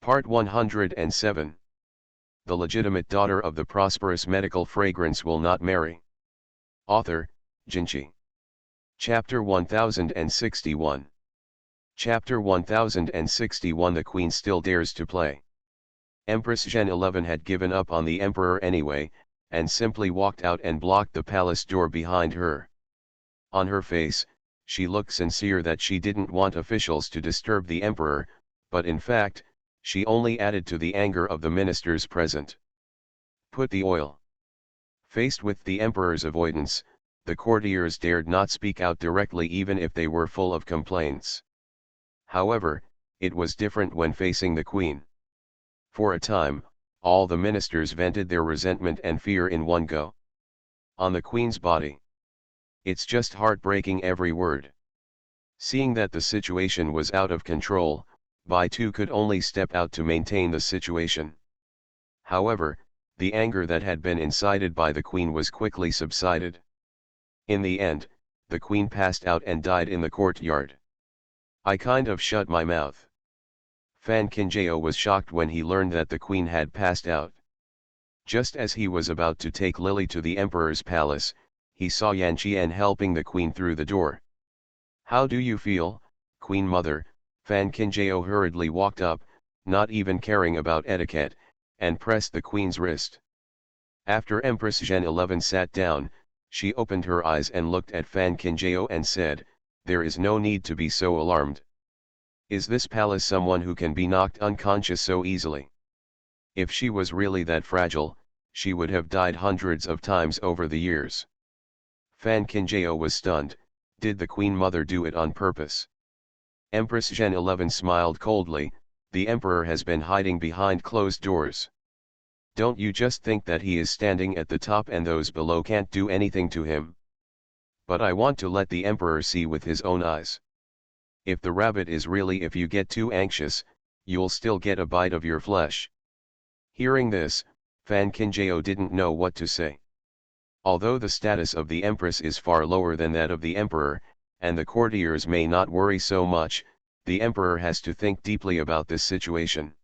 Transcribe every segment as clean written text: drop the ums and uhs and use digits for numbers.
Part 107. The legitimate daughter of the prosperous medical fragrance will not marry. Author, Jinchi. Chapter 1061. Chapter 1061. The Queen still dares to play. Empress Zhen 11 had given up on the Emperor anyway, and simply walked out and blocked the palace door behind her. On her face, she looked sincere that she didn't want officials to disturb the Emperor, but in fact, she only added to the anger of the ministers present. Put the oil. Faced with the Emperor's avoidance, the courtiers dared not speak out directly even if they were full of complaints. However, it was different when facing the Queen. For a time, all the ministers vented their resentment and fear in one go. On the Queen's body. It's just heartbreaking every word. Seeing that the situation was out of control, Baitu could only step out to maintain the situation. However, the anger that had been incited by the Queen was quickly subsided. In the end, the Queen passed out and died in the courtyard. I kind of shut my mouth. Fan Qingjie was shocked when he learned that the Queen had passed out. Just as he was about to take Lily to the Emperor's palace, he saw Yan Qian helping the Queen through the door. "How do you feel, Queen Mother?" Fan Qingjie hurriedly walked up, not even caring about etiquette, and pressed the Queen's wrist. After Empress Zhen 11 sat down, she opened her eyes and looked at Fan Qingjie and said, "There is no need to be so alarmed. Is this palace someone who can be knocked unconscious so easily? If she was really that fragile, she would have died hundreds of times over the years." Fan Qingjie was stunned. Did the Queen Mother do it on purpose? Empress Zhen 11 smiled coldly. "The Emperor has been hiding behind closed doors. Don't you just think that he is standing at the top and those below can't do anything to him? But I want to let the Emperor see with his own eyes. If the rabbit is really, if you get too anxious, you'll still get a bite of your flesh." Hearing this, Fan Qingjie didn't know what to say. Although the status of the Empress is far lower than that of the Emperor, and the courtiers may not worry so much, the Emperor has to think deeply about this situation.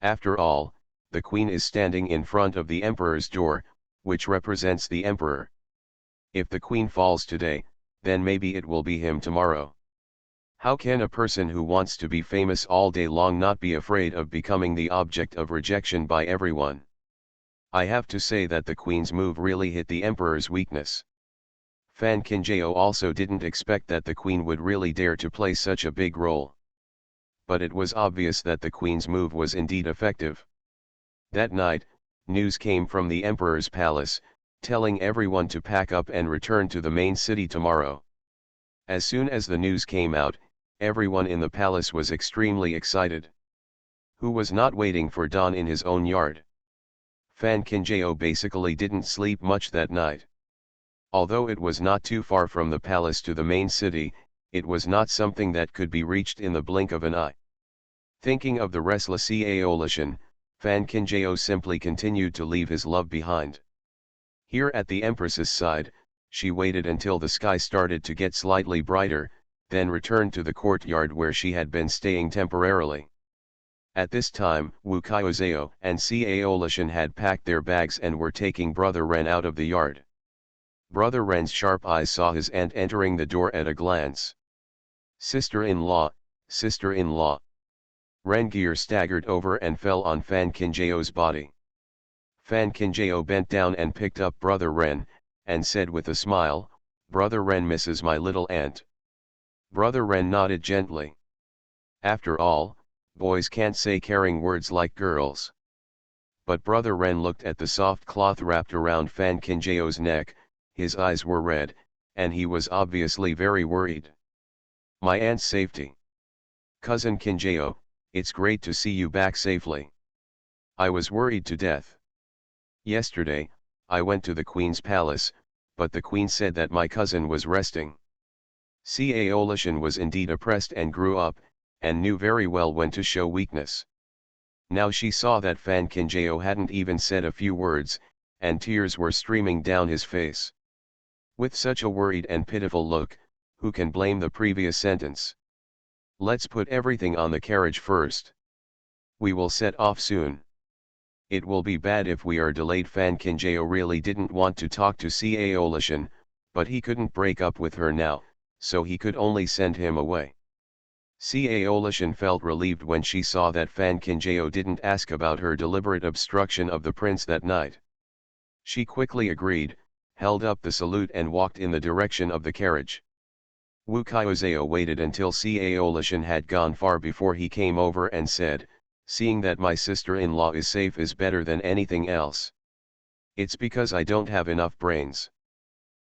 After all, the Queen is standing in front of the Emperor's door, which represents the Emperor. If the Queen falls today, then maybe it will be him tomorrow. How can a person who wants to be famous all day long not be afraid of becoming the object of rejection by everyone? I have to say that the Queen's move really hit the Emperor's weakness. Fan Qingjie also didn't expect that the Queen would really dare to play such a big role. But it was obvious that the Queen's move was indeed effective. That night, news came from the Emperor's palace, telling everyone to pack up and return to the main city tomorrow. As soon as the news came out, everyone in the palace was extremely excited. Who was not waiting for dawn in his own yard? Fan Qingjie basically didn't sleep much that night. Although it was not too far from the palace to the main city, it was not something that could be reached in the blink of an eye. Thinking of the restless Eolian, Fan Qingjie simply continued to leave his love behind. Here at the Empress's side, she waited until the sky started to get slightly brighter, then returned to the courtyard where she had been staying temporarily. At this time, Wu Qiuzhao and Eolian had packed their bags and were taking Brother Ren out of the yard. Brother Ren's sharp eyes saw his aunt entering the door at a glance. "Sister-in-law, sister-in-law." Rengear staggered over and fell on Fan Qingjie's body. Fan Qingjie bent down and picked up Brother Ren, and said with a smile, "Brother Ren misses my little aunt." Brother Ren nodded gently. After all, boys can't say caring words like girls. But Brother Ren looked at the soft cloth wrapped around Fan Qingjie's neck. His eyes were red, and he was obviously very worried. "My aunt's safety. Cousin Qingjie, it's great to see you back safely. I was worried to death. Yesterday, I went to the Queen's palace, but the Queen said that my cousin was resting." Eolian was indeed oppressed and grew up, and knew very well when to show weakness. Now she saw that Fan Qingjie hadn't even said a few words, and tears were streaming down his face. With such a worried and pitiful look, who can blame the previous sentence? "Let's put everything on the carriage first." We will set off soon. It will be bad if we are delayed. Fan Kinjao really didn't want to talk to Cao Lishan, but he couldn't break up with her now, so he could only send him away. Cao Lishan felt relieved when she saw that Fan Kinjao didn't ask about her deliberate obstruction of the prince that night. She quickly agreed, held up the salute and walked in the direction of the carriage. Wu Qiuzao waited until Cao Lishan had gone far before he came over and said, "Seeing that my sister-in-law is safe is better than anything else. It's because I don't have enough brains.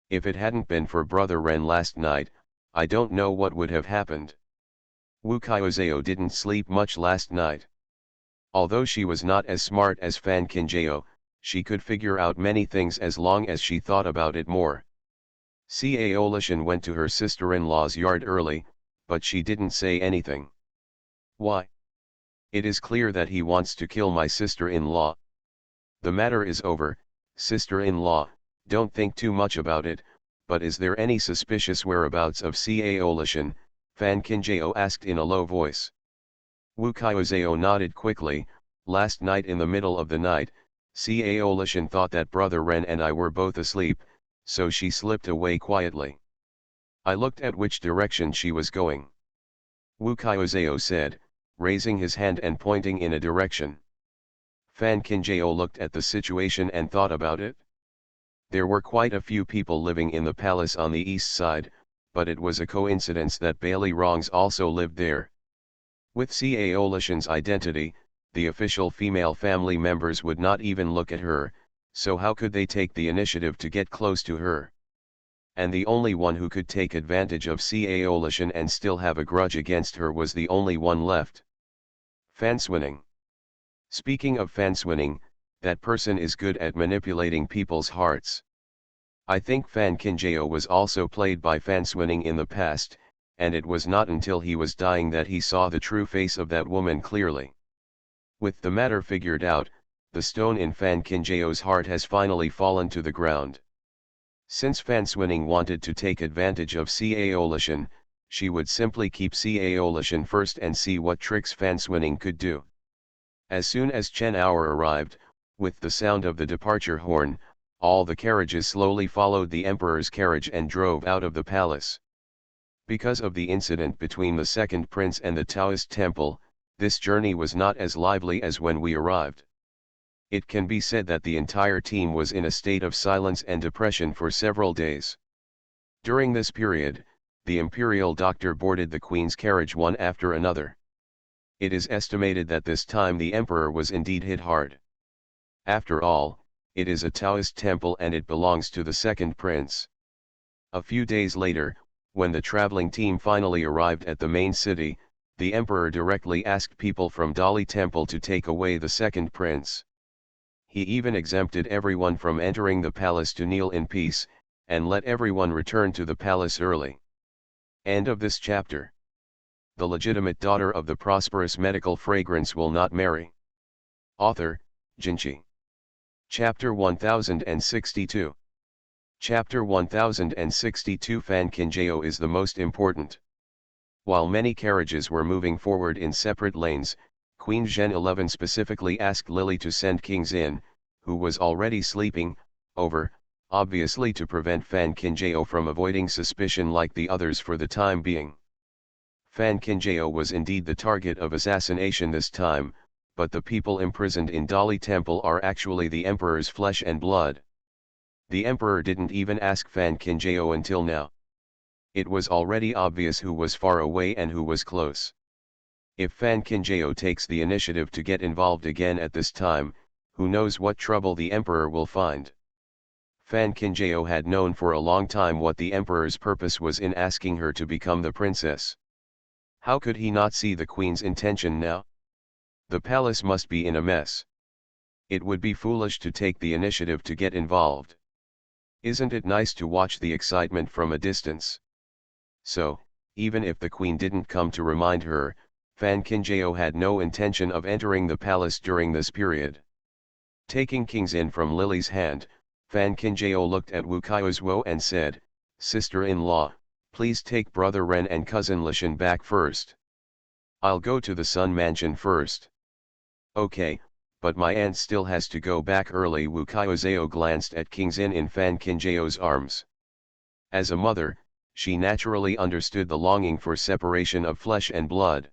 If it hadn't been for Brother Ren last night, I don't know what would have happened." Wu Qiuzao didn't sleep much last night. Although she was not as smart as Fan Kinjao, she could figure out many things as long as she thought about it more. Cao Lishan went to her sister-in-law's yard early, but she didn't say anything. Why? It is clear that he wants to kill my sister-in-law. The matter is over, sister-in-law, don't think too much about it, but is there any suspicious whereabouts of Cao Lishan? Fan Kinjao asked in a low voice. Wu Qiuzao nodded quickly. Last night in the middle of the night, Cao Lishan thought that Brother Ren and I were both asleep, so she slipped away quietly. I looked at which direction she was going. Wu Qiuzao said, raising his hand and pointing in a direction. Fan Kinjao looked at the situation and thought about it. There were quite a few people living in the palace on the east side, but it was a coincidence that Bailey Rongs also lived there. With Cao Lishan's identity, the official female family members would not even look at her, so how could they take the initiative to get close to her? And the only one who could take advantage of Cao Lishan and still have a grudge against her was the only one left. Fanswinning. Speaking of fanswinning, that person is good at manipulating people's hearts. I think Fan Kinjao was also played by fanswinning in the past, and it was not until he was dying that he saw the true face of that woman clearly. With the matter figured out, the stone in Fan Kinjao's heart has finally fallen to the ground. Since fanswinning wanted to take advantage of Cao Lishan, she would simply keep Cao Lishan first and see what tricks fanswinning could do. As soon as Chen Hour arrived, with the sound of the departure horn, all the carriages slowly followed the emperor's carriage and drove out of the palace. Because of the incident between the second prince and the Taoist temple, this journey was not as lively as when we arrived. It can be said that the entire team was in a state of silence and depression for several days. During this period, the imperial doctor boarded the queen's carriage one after another. It is estimated that this time the emperor was indeed hit hard. After all, it is a Taoist temple and it belongs to the second prince. A few days later, when the traveling team finally arrived at the main city, the emperor directly asked people from Dali Temple to take away the second prince. He even exempted everyone from entering the palace to kneel in peace, and let everyone return to the palace early. End of this chapter. The legitimate daughter of the prosperous medical fragrance will not marry. Author, Jinchi. Chapter 1062. Chapter 1062. Fan Kinjao is the most important. While many carriages were moving forward in separate lanes, Queen Zhen 11 specifically asked Lily to send King Xin, who was already sleeping, over, obviously to prevent Fan Kinjao from avoiding suspicion like the others for the time being. Fan Kinjao was indeed the target of assassination this time, but the people imprisoned in Dali Temple are actually the emperor's flesh and blood. The emperor didn't even ask Fan Kinjao until now. It was already obvious who was far away and who was close. If Fan Kinjao takes the initiative to get involved again at this time, who knows what trouble the emperor will find. Fan Kinjao had known for a long time what the emperor's purpose was in asking her to become the princess. How could he not see the queen's intention now? The palace must be in a mess. It would be foolish to take the initiative to get involved. Isn't it nice to watch the excitement from a distance? So, even if the queen didn't come to remind her, Fan Kinjao had no intention of entering the palace during this period. Taking King Xin from Lily's hand, Fan Kinjao looked at Wu Qiuzao and said, "Sister-in-law, please take Brother Ren and cousin Lishan back first. I'll go to the Sun Mansion first." Okay, but my aunt still has to go back early. Wu Kyozeo glanced at King Xin in Fan Kinjeo's arms. As a mother, she naturally understood the longing for separation of flesh and blood.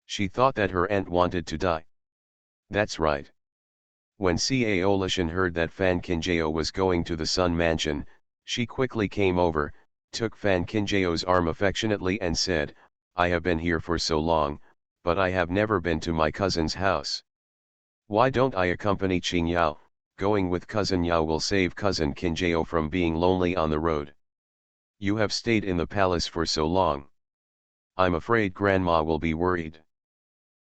She thought that her aunt wanted to die. That's right. When Cao Lishan heard that Fan Kinjeo was going to the Sun Mansion, she quickly came over, took Fan Kinjeo's arm affectionately and said, I have been here for so long, but I have never been to my cousin's house. Why don't I accompany Qing Yao? Going with cousin Yao will save cousin Kinjeo from being lonely on the road. You have stayed in the palace for so long. I'm afraid grandma will be worried.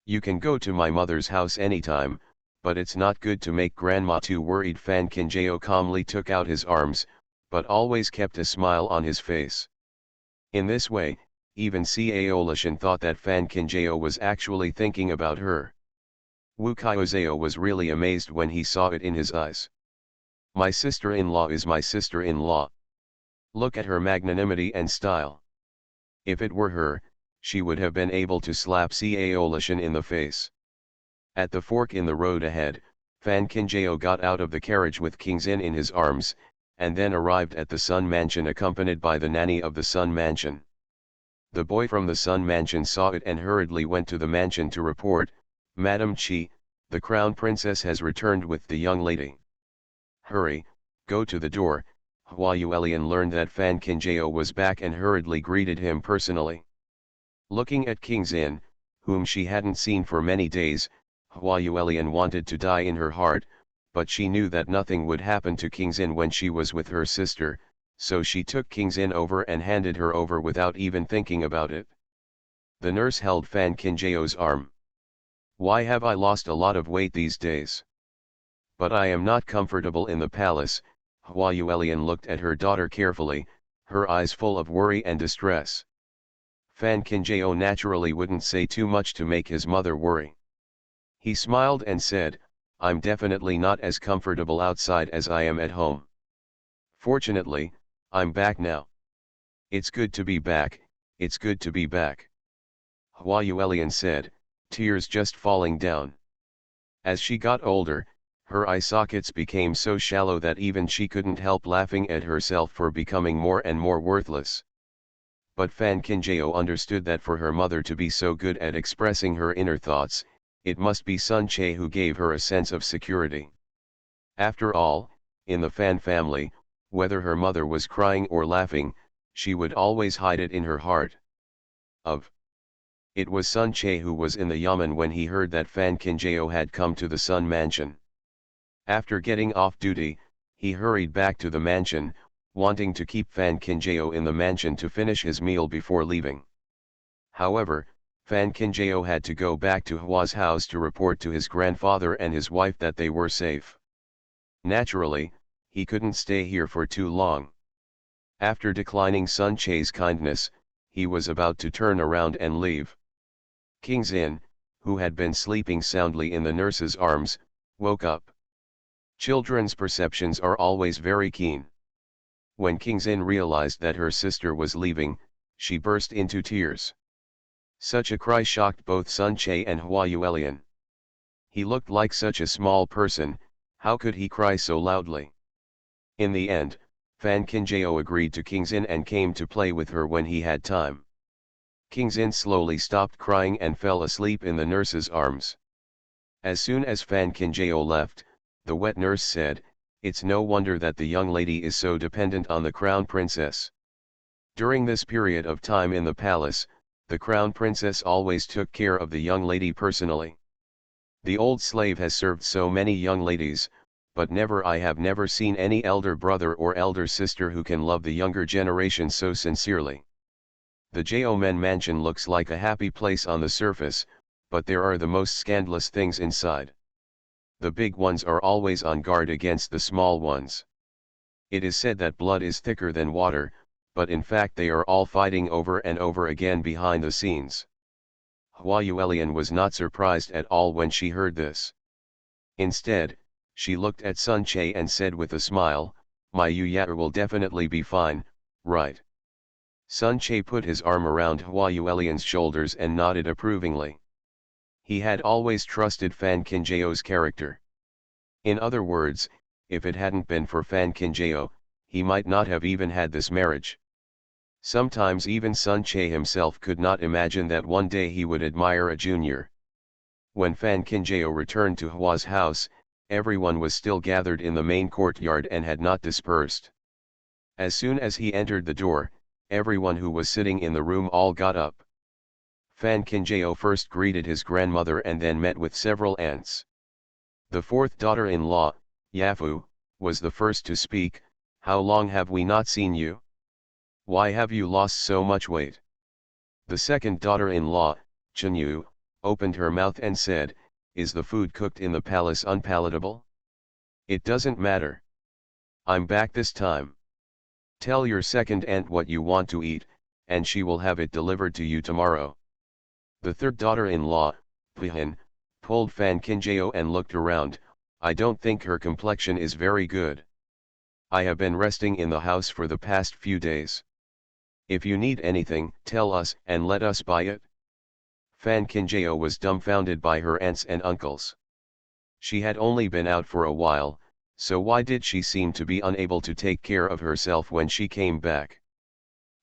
You can go to my mother's house anytime, but it's not good to make grandma too worried. Fan Kinjeo calmly took out his arms, but always kept a smile on his face. In this way, even Cao Lishan thought that Fan Kinjeo was actually thinking about her. Wu Kyozeo was really amazed when he saw it in his eyes. My sister-in-law is my sister-in-law. Look at her magnanimity and style. If it were her, she would have been able to slap Cao Lishan in the face. At the fork in the road ahead, Fan Kinjeo got out of the carriage with King Xin in his arms, and then arrived at the Sun Mansion accompanied by the nanny of the Sun Mansion. The boy from the Sun Mansion saw it and hurriedly went to the mansion to report, Madam Chi, the Crown Princess has returned with the young lady. Hurry, go to the door. Hua Yuelian learned that Fan Kinjeo was back and hurriedly greeted him personally. Looking at King Xin, whom she hadn't seen for many days, Hua Yuelian wanted to die in her heart, but she knew that nothing would happen to King Xin when she was with her sister, so she took King Xin over and handed her over without even thinking about it. The nurse held Fan Kinjeo's arm. Why have I lost a lot of weight these days? But I am not comfortable in the palace. Hua Yuelian looked at her daughter carefully, her eyes full of worry and distress. Fan Kinjeo naturally wouldn't say too much to make his mother worry. He smiled and said, I'm definitely not as comfortable outside as I am at home. Fortunately, I'm back now. It's good to be back, it's good to be back. Hua Yuelian said, tears just falling down. As she got older, her eye sockets became so shallow that even she couldn't help laughing at herself for becoming more and more worthless. But Fan Kinjeo understood that for her mother to be so good at expressing her inner thoughts, it must be Sun Che who gave her a sense of security. After all, in the Fan family, whether her mother was crying or laughing, she would always hide it in her heart. It was Sun Che who was in the yamen when he heard that Fan Kinjeo had come to the Sun Mansion. After getting off duty, he hurried back to the mansion, wanting to keep Fan Kinjeo in the mansion to finish his meal before leaving. However, Fan Kinjeo had to go back to Hua's house to report to his grandfather and his wife that they were safe. Naturally, he couldn't stay here for too long. After declining Sun Che's kindness, he was about to turn around and leave. King Xin, who had been sleeping soundly in the nurse's arms, woke up. Children's perceptions are always very keen. When King Xin realized that her sister was leaving, she burst into tears. Such a cry shocked both Sun Che and Hua Yuelian. He looked like such a small person, how could he cry so loudly? In the end, Fan Kinjeo agreed to King Xin and came to play with her when he had time. King Xin slowly stopped crying and fell asleep in the nurse's arms. As soon as Fan Kinjeo left, the wet nurse said, it's no wonder that the young lady is so dependent on the crown princess. During this period of time in the palace, the crown princess always took care of the young lady personally. The old slave has served so many young ladies, but I have never seen any elder brother or elder sister who can love the younger generation so sincerely. The Jaomen mansion looks like a happy place on the surface, but there are the most scandalous things inside. The big ones are always on guard against the small ones. It is said that blood is thicker than water, but in fact they are all fighting over and over again behind the scenes. Hua Yuelian was not surprised at all when she heard this. Instead, she looked at Sun Che and said with a smile, my Yu will definitely be fine, right? Sun Che put his arm around Hua Yuelian's shoulders and nodded approvingly. He had always trusted Fan Kinjao's character. In other words, if it hadn't been for Fan Kinjao, he might not have even had this marriage. Sometimes even Sun Che himself could not imagine that one day he would admire a junior. When Fan Kinjao returned to Hua's house, everyone was still gathered in the main courtyard and had not dispersed. As soon as he entered the door, everyone who was sitting in the room all got up. Fan Kinjao first greeted his grandmother and then met with several aunts. The fourth daughter-in-law, Yafu, was the first to speak. "How long have we not seen you? Why have you lost so much weight?" The second daughter-in-law, Chenyu, opened her mouth and said, "Is the food cooked in the palace unpalatable? It doesn't matter. I'm back this time. Tell your second aunt what you want to eat, and she will have it delivered to you tomorrow." The third daughter-in-law, Pihan, pulled Fan Kinjao and looked around. "I don't think her complexion is very good. I have been resting in the house for the past few days. If you need anything, tell us and let us buy it." Fan Kinjao was dumbfounded by her aunts and uncles. She had only been out for a while, so why did she seem to be unable to take care of herself when she came back?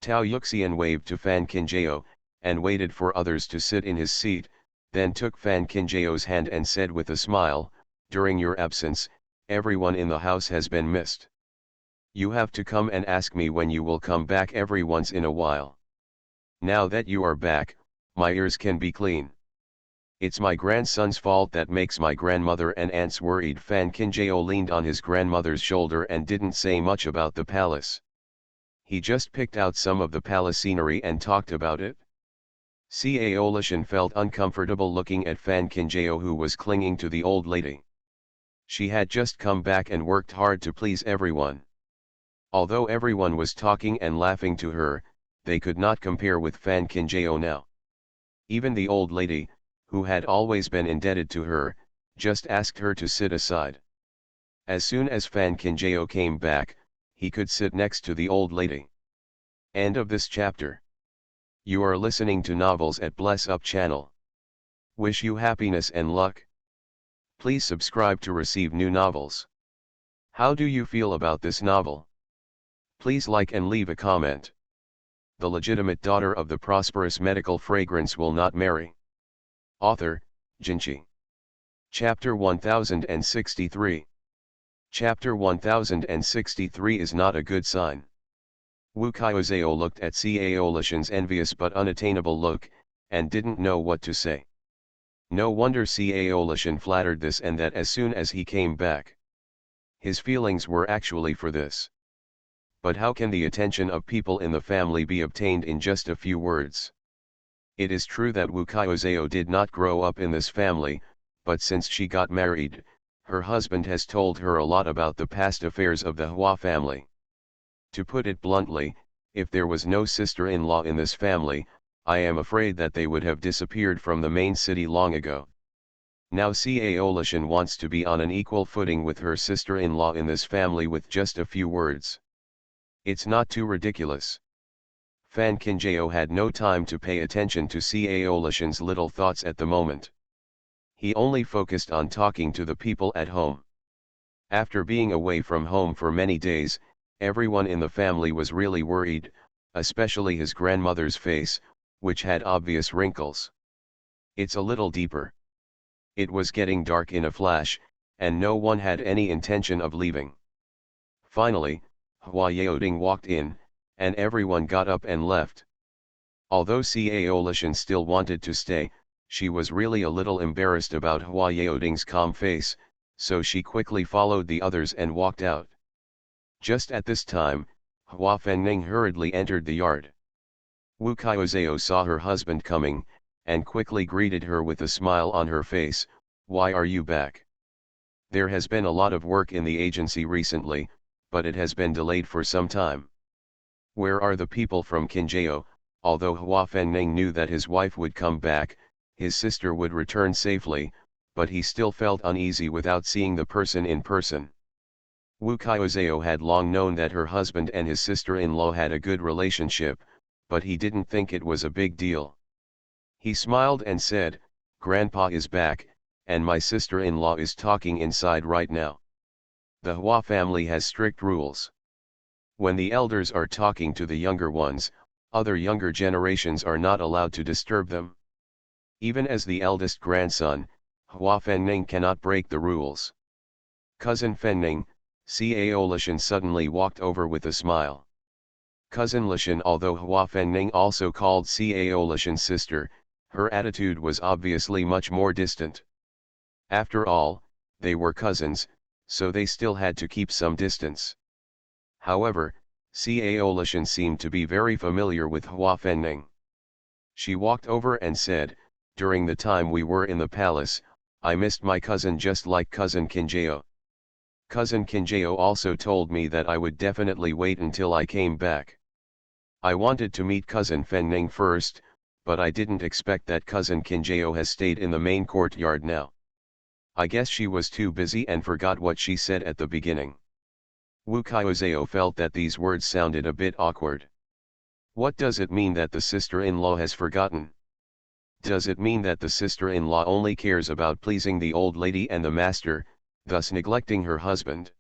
Tao Yuxian waved to Fan Kinjao, and waited for others to sit in his seat, then took Fan Kinjao's hand and said with a smile, "During your absence, everyone in the house has been missed. You have to come and ask me when you will come back every once in a while. Now that you are back, my ears can be clean. It's my grandson's fault that makes my grandmother and aunts worried." Fan Kinjao leaned on his grandmother's shoulder and didn't say much about the palace. He just picked out some of the palace scenery and talked about it. Cao Lishan felt uncomfortable looking at Fan Kinjao, who was clinging to the old lady. She had just come back and worked hard to please everyone. Although everyone was talking and laughing to her, they could not compare with Fan Kinjao now. Even the old lady, who had always been indebted to her, just asked her to sit aside. As soon as Fan Kinjao came back, he could sit next to the old lady. End of this chapter. You are listening to Novels at Bless Up channel. Wish you happiness and luck. Please subscribe to receive new novels. How do you feel about this novel? Please like and leave a comment. The legitimate daughter of the prosperous medical fragrance will not marry. Author, Jinchi. Chapter 1063. Chapter 1063 is not a good sign. Wu Qiuzhao looked at Cao Lishan's envious but unattainable look, and didn't know what to say. No wonder Cao Lishan flattered this and that as soon as he came back. His feelings were actually for this. But how can the attention of people in the family be obtained in just a few words? It is true that Wu Qiuzhao did not grow up in this family, but since she got married, her husband has told her a lot about the past affairs of the Hua family. To put it bluntly, if there was no sister-in-law in this family, I am afraid that they would have disappeared from the main city long ago. Now Cao Lishan wants to be on an equal footing with her sister-in-law in this family with just a few words. It's not too ridiculous. Fan Kinjao had no time to pay attention to Cao Lishan's little thoughts at the moment. He only focused on talking to the people at home. After being away from home for many days, everyone in the family was really worried, especially his grandmother's face, which had obvious wrinkles. It's a little deeper. It was getting dark in a flash, and no one had any intention of leaving. Finally, Hua Yaoding walked in, and everyone got up and left. Although Cao Lishan still wanted to stay, she was really a little embarrassed about Hua Yaoding's calm face, so she quickly followed the others and walked out. Just at this time, Hua Fengning hurriedly entered the yard. Wu Qiuzhao saw her husband coming, and quickly greeted her with a smile on her face. "Why are you back? There has been a lot of work in the agency recently, but it has been delayed for some time. Where are the people from Kinjao?" Although Hua Fengning knew that his wife would come back, his sister would return safely, but he still felt uneasy without seeing the person in person. Wu Qiuzhao had long known that her husband and his sister-in-law had a good relationship, but he didn't think it was a big deal. He smiled and said, Grandpa is back, and my sister-in-law is talking inside right now. The Hua family has strict rules. When the elders are talking to the younger ones, other younger generations are not allowed to disturb them. Even as the eldest grandson, Hua Fenning cannot break the rules. Cousin Fenning, Cao Lishan suddenly walked over with a smile. Cousin Lishan, although Hua Fenning also called Cao Lishan's sister, her attitude was obviously much more distant. After all, they were cousins, so they still had to keep some distance. However, Cao Lishan seemed to be very familiar with Hua Fenning. She walked over and said, "During the time we were in the palace, I missed my cousin just like cousin Kinjao. Cousin Kinjao also told me that I would definitely wait until I came back. I wanted to meet cousin Fenning first, but I didn't expect that cousin Kinjao has stayed in the main courtyard now. I guess she was too busy and forgot what she said at the beginning." Wu Qiuzhao felt that these words sounded a bit awkward. What does it mean that the sister-in-law has forgotten? Does it mean that the sister-in-law only cares about pleasing the old lady and the master, thus neglecting her husband?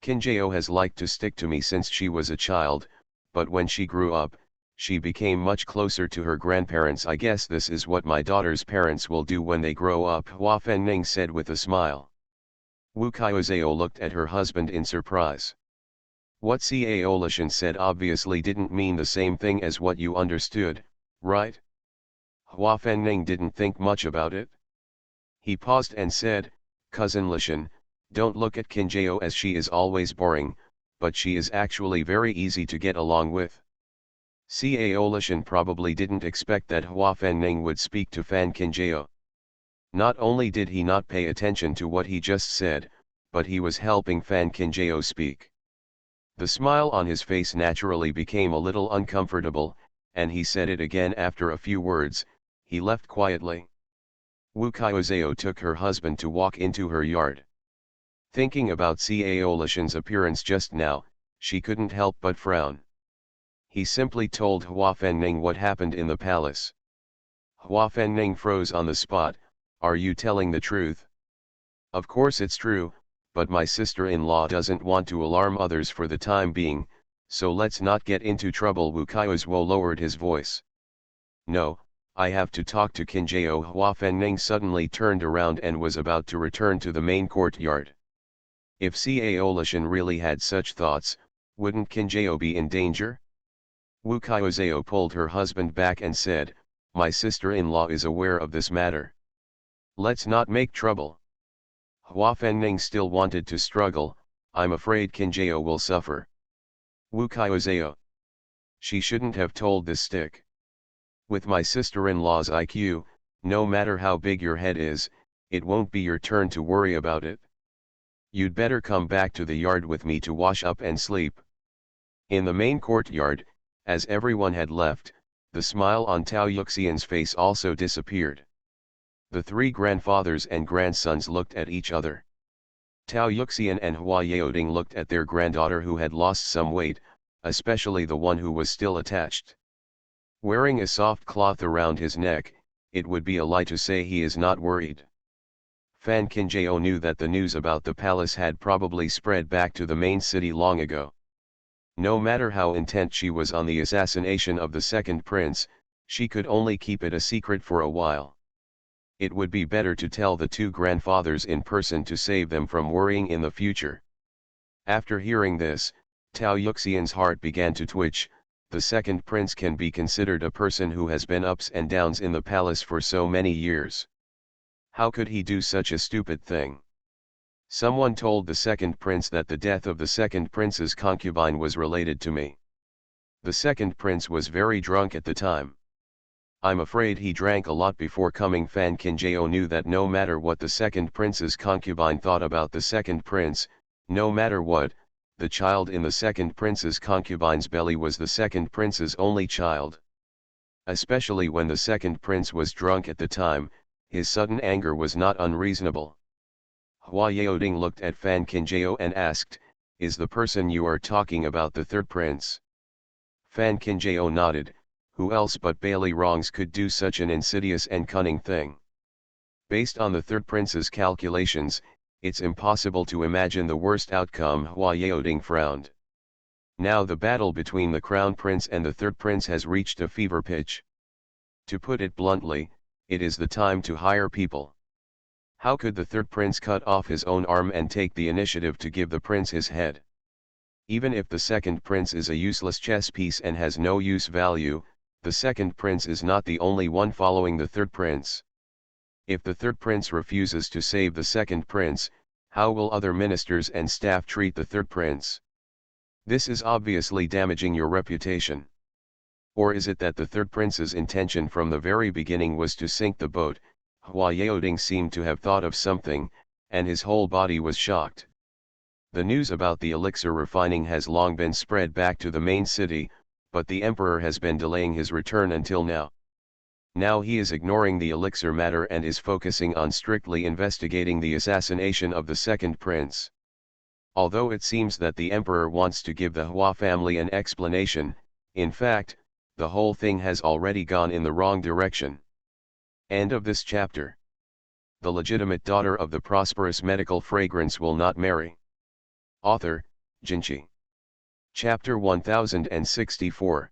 Kinjao has liked to stick to me since she was a child, but when she grew up, she became much closer to her grandparents. I guess this is what my daughter's parents will do when they grow up, Hua Fenning said with a smile. Wu Qiuzhao looked at her husband in surprise. What Cao Lishan said obviously didn't mean the same thing as what you understood, right? Hua Fenning didn't think much about it. He paused and said, "Cousin Lishan, don't look at Kinjao as she is always boring, but she is actually very easy to get along with." Cao Lishan probably didn't expect that Hua Fenning would speak to Fan Kinjao. Not only did he not pay attention to what he just said, but he was helping Fan Kinjao speak. The smile on his face naturally became a little uncomfortable, and he said it again after a few words. He left quietly. Wu Qiuzhao took her husband to walk into her yard. Thinking about Cao Lishan's appearance just now, she couldn't help but frown. He simply told Hua Fenning what happened in the palace. Hua Fenning froze on the spot. "Are you telling the truth?" "Of course it's true, but my sister-in-law doesn't want to alarm others for the time being, so let's not get into trouble." Wu Qiuzhao lowered his voice. "No, I have to talk to Kinjao." Hua Fenning suddenly turned around and was about to return to the main courtyard. If Cao Lishan really had such thoughts, wouldn't Kinjao be in danger? Wu Qiuzhao pulled her husband back and said, "My sister-in-law is aware of this matter. Let's not make trouble." Hua Fenning still wanted to struggle. "I'm afraid Kinjao will suffer." Wu Qiuzhao. She shouldn't have told this stick. With my sister-in-law's IQ, no matter how big your head is, it won't be your turn to worry about it. You'd better come back to the yard with me to wash up and sleep. In the main courtyard, as everyone had left, the smile on Tao Yuxian's face also disappeared. The three grandfathers and grandsons looked at each other. Tao Yuxian and Hua Yaoding looked at their granddaughter who had lost some weight, especially the one who was still attached. Wearing a soft cloth around his neck, it would be a lie to say he is not worried. Fan Kinjao knew that the news about the palace had probably spread back to the main city long ago. No matter how intent she was on the assassination of the second prince, she could only keep it a secret for a while. It would be better to tell the two grandfathers in person to save them from worrying in the future. After hearing this, Tao Yuxian's heart began to twitch. The second prince can be considered a person who has been ups and downs in the palace for so many years. How could he do such a stupid thing? Someone told the second prince that the death of the second prince's concubine was related to me. The second prince was very drunk at the time. I'm afraid he drank a lot before coming. Fan Kinjao knew that no matter what the second prince's concubine thought about the second prince, no matter what, the child in the second prince's concubine's belly was the second prince's only child. Especially when the second prince was drunk at the time, his sudden anger was not unreasonable. Hua Yaoding looked at Fan Kinjao and asked, "Is the person you are talking about the third prince?" Fan Kinjao nodded. Who else but Bailey Rongs could do such an insidious and cunning thing? Based on the third prince's calculations, it's impossible to imagine the worst outcome. Hua Yaoding frowned. Now the battle between the crown prince and the third prince has reached a fever pitch. To put it bluntly, it is the time to hire people. How could the third prince cut off his own arm and take the initiative to give the prince his head? Even if the second prince is a useless chess piece and has no use value, the second prince is not the only one following the third prince. If the third prince refuses to save the second prince, how will other ministers and staff treat the third prince? This is obviously damaging your reputation. Or is it that the third prince's intention from the very beginning was to sink the boat? Hua Yaoding seemed to have thought of something, and his whole body was shocked. The news about the elixir refining has long been spread back to the main city, but the emperor has been delaying his return until now. Now he is ignoring the elixir matter and is focusing on strictly investigating the assassination of the second prince. Although it seems that the emperor wants to give the Hua family an explanation, in fact, the whole thing has already gone in the wrong direction. End of this chapter. The legitimate daughter of the prosperous medical fragrance will not marry. Author, Jinchi. Chapter 1064.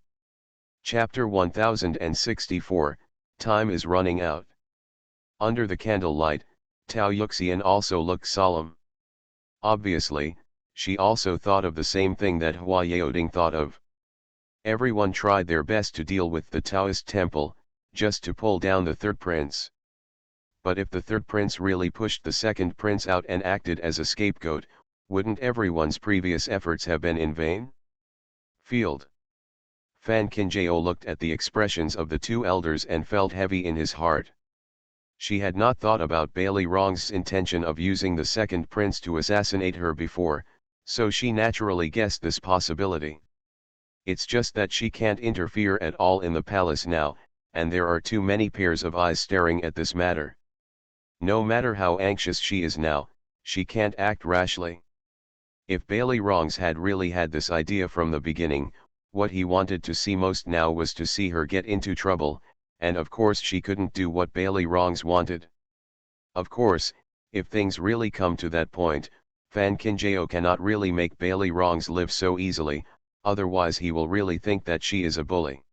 Chapter 1064, Time is running out. Under the candlelight, Tao Yuxian also looked solemn. Obviously, she also thought of the same thing that Hua Yaoding thought of. Everyone tried their best to deal with the Taoist temple, just to pull down the third prince. But if the third prince really pushed the second prince out and acted as a scapegoat, wouldn't everyone's previous efforts have been in vain? Field. Fan Qinjiao looked at the expressions of the two elders and felt heavy in his heart. She had not thought about Bailey Rong's intention of using the second prince to assassinate her before, so she naturally guessed this possibility. It's just that she can't interfere at all in the palace now, and there are too many pairs of eyes staring at this matter. No matter how anxious she is now, she can't act rashly. If Bailey Rongs had really had this idea from the beginning, what he wanted to see most now was to see her get into trouble, and of course she couldn't do what Bailey Rongs wanted. Of course, if things really come to that point, Fan Qinjiao cannot really make Bailey Rongs live so easily, otherwise he will really think that she is a bully.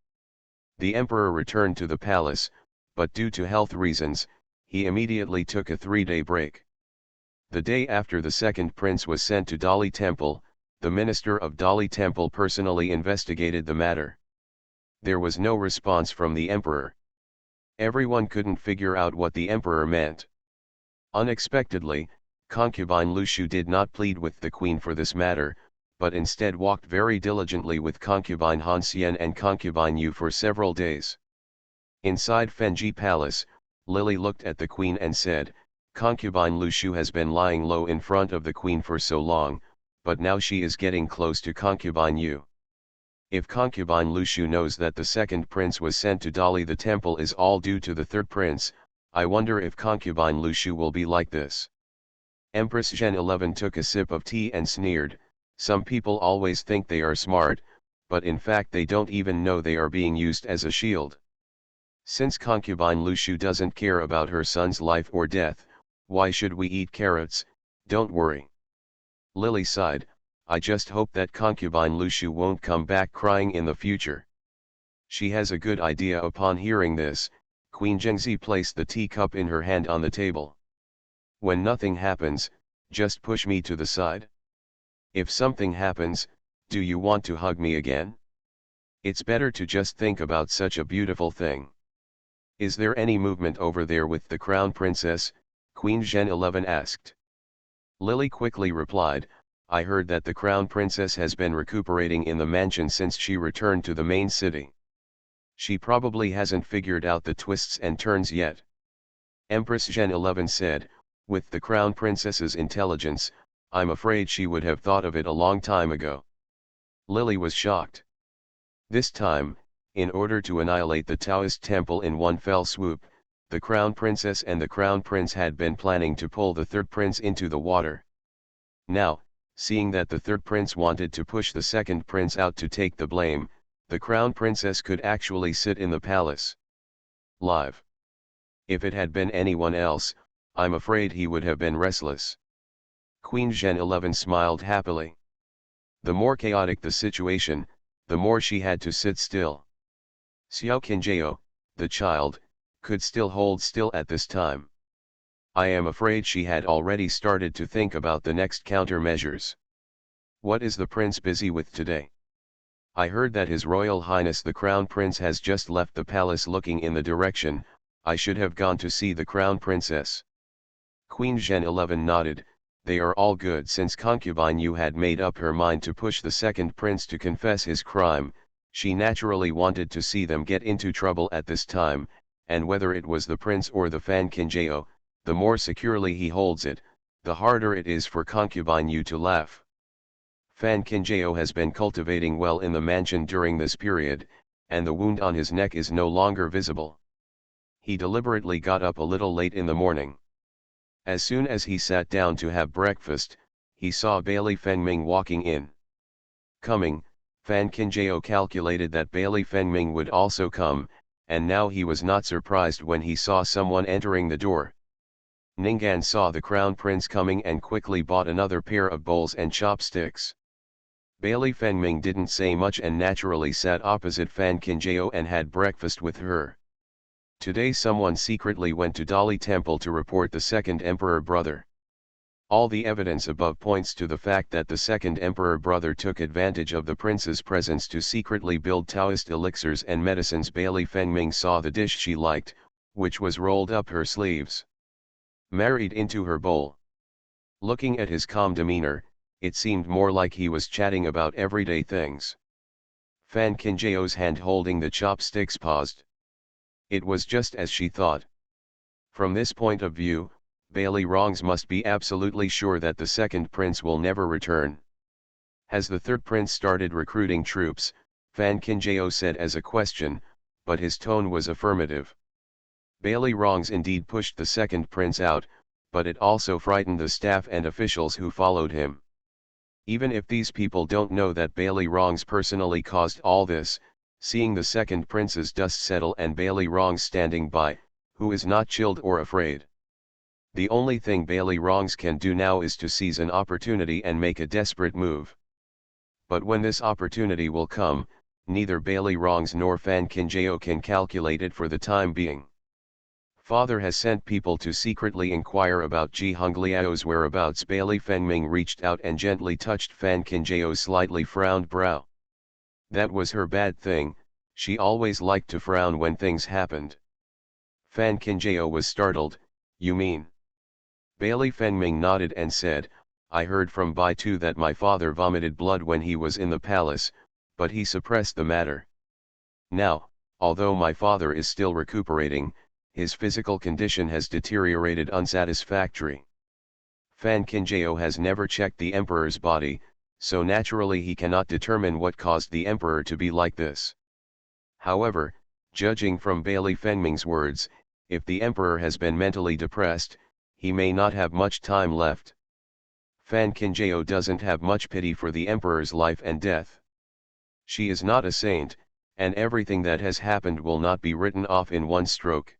The emperor returned to the palace, but due to health reasons, he immediately took a 3-day break. The day after the second prince was sent to Dali Temple, the minister of Dali Temple personally investigated the matter. There was no response from the emperor. Everyone couldn't figure out what the emperor meant. Unexpectedly, concubine Lu Shu did not plead with the queen for this matter, but instead walked very diligently with concubine Han Xian and concubine Yu for several days. Inside Fenji Palace, Lily looked at the queen and said, "Concubine Lu Shu has been lying low in front of the queen for so long, but now she is getting close to concubine Yu. If concubine Lu Shu knows that the second prince was sent to Dali the temple is all due to the third prince, I wonder if concubine Lu Shu will be like this." Empress Zhen 11 took a sip of tea and sneered, "Some people always think they are smart, but in fact they don't even know they are being used as a shield. Since concubine Lu Shu doesn't care about her son's life or death, why should we eat carrots? Don't worry." Lily sighed, "I just hope that concubine Lu Shu won't come back crying in the future." She has a good idea. Upon hearing this, Queen Zhengzi placed the teacup in her hand on the table. "When nothing happens, just push me to the side. If something happens, do you want to hug me again? It's better to just think about such a beautiful thing." "Is there any movement over there with the crown princess?" Queen Zhen 11 asked. Lily quickly replied, "I heard that the crown princess has been recuperating in the mansion since she returned to the main city. She probably hasn't figured out the twists and turns yet." Empress Zhen 11 said, "With the crown princess's intelligence, I'm afraid she would have thought of it a long time ago." Lily was shocked. This time, in order to annihilate the Taoist temple in one fell swoop, the crown princess and the crown prince had been planning to pull the third prince into the water. Now, seeing that the third prince wanted to push the second prince out to take the blame, the crown princess could actually sit in the palace. Live. If it had been anyone else, I'm afraid he would have been restless. Queen Zhen 11 smiled happily. The more chaotic the situation, the more she had to sit still. Xiao Qinjiao, the child, could still hold still at this time. I am afraid she had already started to think about the next countermeasures. What is the prince busy with today? I heard that His Royal Highness the Crown Prince has just left the palace looking in the direction. I should have gone to see the Crown Princess. Queen Zhen 11 nodded. They are all good. Since concubine Yu had made up her mind to push the second prince to confess his crime, she naturally wanted to see them get into trouble at this time, and whether it was the prince or the Fan Qinjiao, the more securely he holds it, the harder it is for concubine Yu to laugh. Fan Qinjiao has been cultivating well in the mansion during this period, and the wound on his neck is no longer visible. He deliberately got up a little late in the morning. As soon as he sat down to have breakfast, he saw Bailey Fengming walking in. Coming, Fan Qinjiao calculated that Bailey Fengming would also come, and now he was not surprised when he saw someone entering the door. Ningguan saw the crown prince coming and quickly bought another pair of bowls and chopsticks. Bailey Fengming didn't say much and naturally sat opposite Fan Qinjiao and had breakfast with her. Today someone secretly went to Dali Temple to report the second emperor brother. All the evidence above points to the fact that the second emperor brother took advantage of the prince's presence to secretly build Taoist elixirs and medicines. Bailey Fengming saw the dish she liked, which was rolled up her sleeves, married into her bowl. Looking at his calm demeanor, it seemed more like he was chatting about everyday things. Fan Qinjiao's hand holding the chopsticks paused. It was just as she thought. From this point of view, Bailey Rongs must be absolutely sure that the second prince will never return. Has the third prince started recruiting troops? Fan Qinjiao said as a question, but his tone was affirmative. Bailey Rongs indeed pushed the second prince out, but it also frightened the staff and officials who followed him. Even if these people don't know that Bailey Rongs personally caused all this, seeing the second prince's dust settle and Bailey Rongs standing by, who is not chilled or afraid? The only thing Bailey Rongs can do now is to seize an opportunity and make a desperate move. But when this opportunity will come, neither Bailey Rongs nor Fan Qinjiao can calculate it for the time being. Father has sent people to secretly inquire about Ji Hongliao's whereabouts. Bailey Fengming reached out and gently touched Fan Qinjiao's slightly frowned brow. That was her bad thing, she always liked to frown when things happened. Fan Qinjiao was startled. You mean? Bailey Fengming nodded and said, I heard from Bai Tu that my father vomited blood when he was in the palace, but he suppressed the matter. Now, although my father is still recuperating, his physical condition has deteriorated unsatisfactory. Fan Qinjiao has never checked the emperor's body, so naturally he cannot determine what caused the emperor to be like this. However, judging from Bailey Fengming's words, if the emperor has been mentally depressed, he may not have much time left. Fan Qinjiao doesn't have much pity for the emperor's life and death. She is not a saint, and everything that has happened will not be written off in one stroke.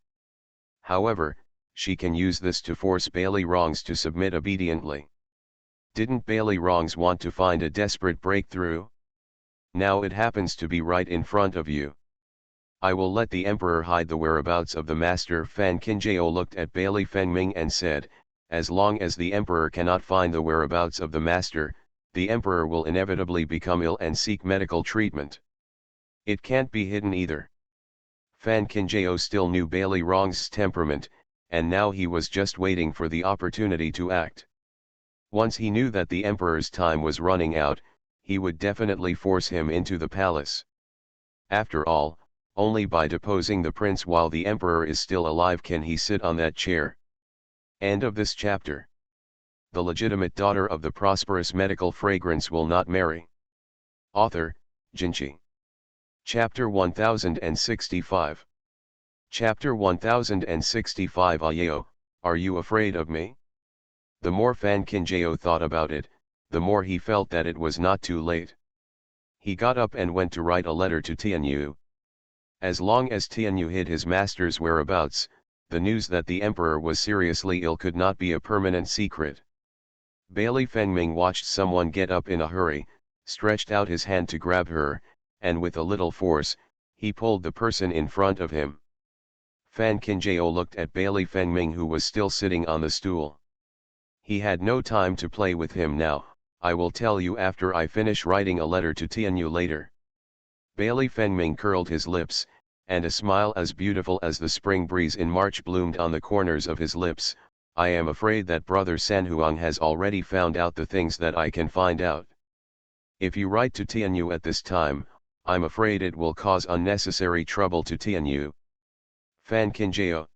However, she can use this to force Bailey Rongs to submit obediently. Didn't Bailey Rongs want to find a desperate breakthrough? Now it happens to be right in front of you. I will let the emperor hide the whereabouts of the master. Fan Qinjiao looked at Bailey Fengming and said, as long as the emperor cannot find the whereabouts of the master, the emperor will inevitably become ill and seek medical treatment. It can't be hidden either. Fan Qinjiao still knew Bailey Rongs' temperament, and now he was just waiting for the opportunity to act. Once he knew that the emperor's time was running out, he would definitely force him into the palace. After all, only by deposing the prince while the emperor is still alive can he sit on that chair. End of this chapter. The legitimate daughter of the prosperous medical fragrance will not marry. Author, Jinchi. Chapter 1065. Chapter 1065. Ayeo, are you afraid of me? The more Fan Qinjiao thought about it, the more he felt that it was not too late. He got up and went to write a letter to Tianyu. As long as Tianyu hid his master's whereabouts, the news that the emperor was seriously ill could not be a permanent secret. Bailey Fengming watched someone get up in a hurry, stretched out his hand to grab her, and with a little force, he pulled the person in front of him. Fan Qinjiao looked at Bailey Fengming, who was still sitting on the stool. He had no time to play with him now. I will tell you after I finish writing a letter to Tianyu later. Bailey Fengming curled his lips, and a smile as beautiful as the spring breeze in March bloomed on the corners of his lips. I am afraid that brother Sanhuang has already found out the things that I can find out. If you write to Tianyu at this time, I'm afraid it will cause unnecessary trouble to Tianyu. Fan Qinjiao.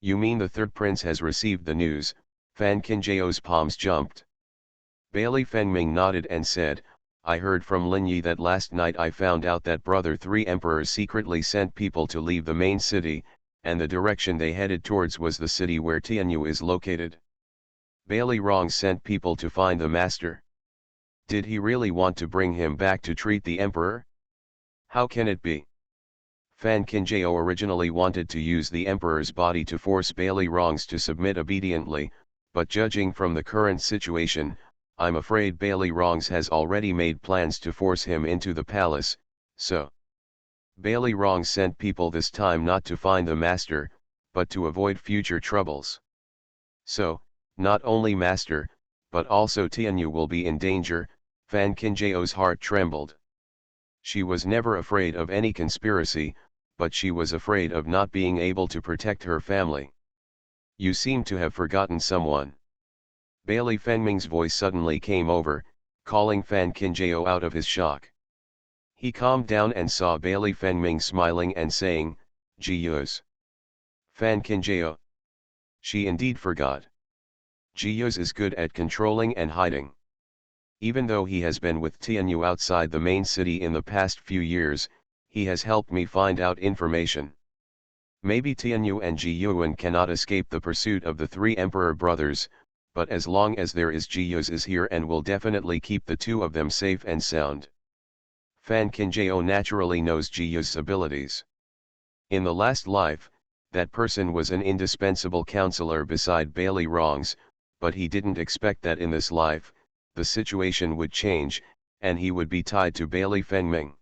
You mean the third prince has received the news? Fan Qinjiao's palms jumped. Bailey Fengming nodded and said, I heard from Lin Yi that last night I found out that brother three emperors secretly sent people to leave the main city, and the direction they headed towards was the city where Tianyu is located. Bailey Rong sent people to find the master. Did he really want to bring him back to treat the emperor? How can it be? Fan Qinjiao originally wanted to use the emperor's body to force Bailey Rongs to submit obediently, but judging from the current situation, I'm afraid Bailey Rongs has already made plans to force him into the palace, so Bailey Rongs sent people this time not to find the master, but to avoid future troubles. So, not only master, but also Tianyu will be in danger. Fan Qinjiao's heart trembled. She was never afraid of any conspiracy, but she was afraid of not being able to protect her family. You seem to have forgotten someone. Bailey Fengming's voice suddenly came over, calling Fan Qinjiao out of his shock. He calmed down and saw Bailey Fengming smiling and saying, Jiyuz. Fan Qinjiao. She indeed forgot. Jiyuz is good at controlling and hiding. Even though he has been with Tianyu outside the main city in the past few years, he has helped me find out information. Maybe Tianyu and Ji Yuan cannot escape the pursuit of the three emperor brothers, but as long as there is Jiyuz is here and will definitely keep the two of them safe and sound. Fan Qinjiao naturally knows Jiyuz's abilities. In the last life, that person was an indispensable counselor beside Bailey Rongs, but he didn't expect that in this life, the situation would change, and he would be tied to Bailey Fengming.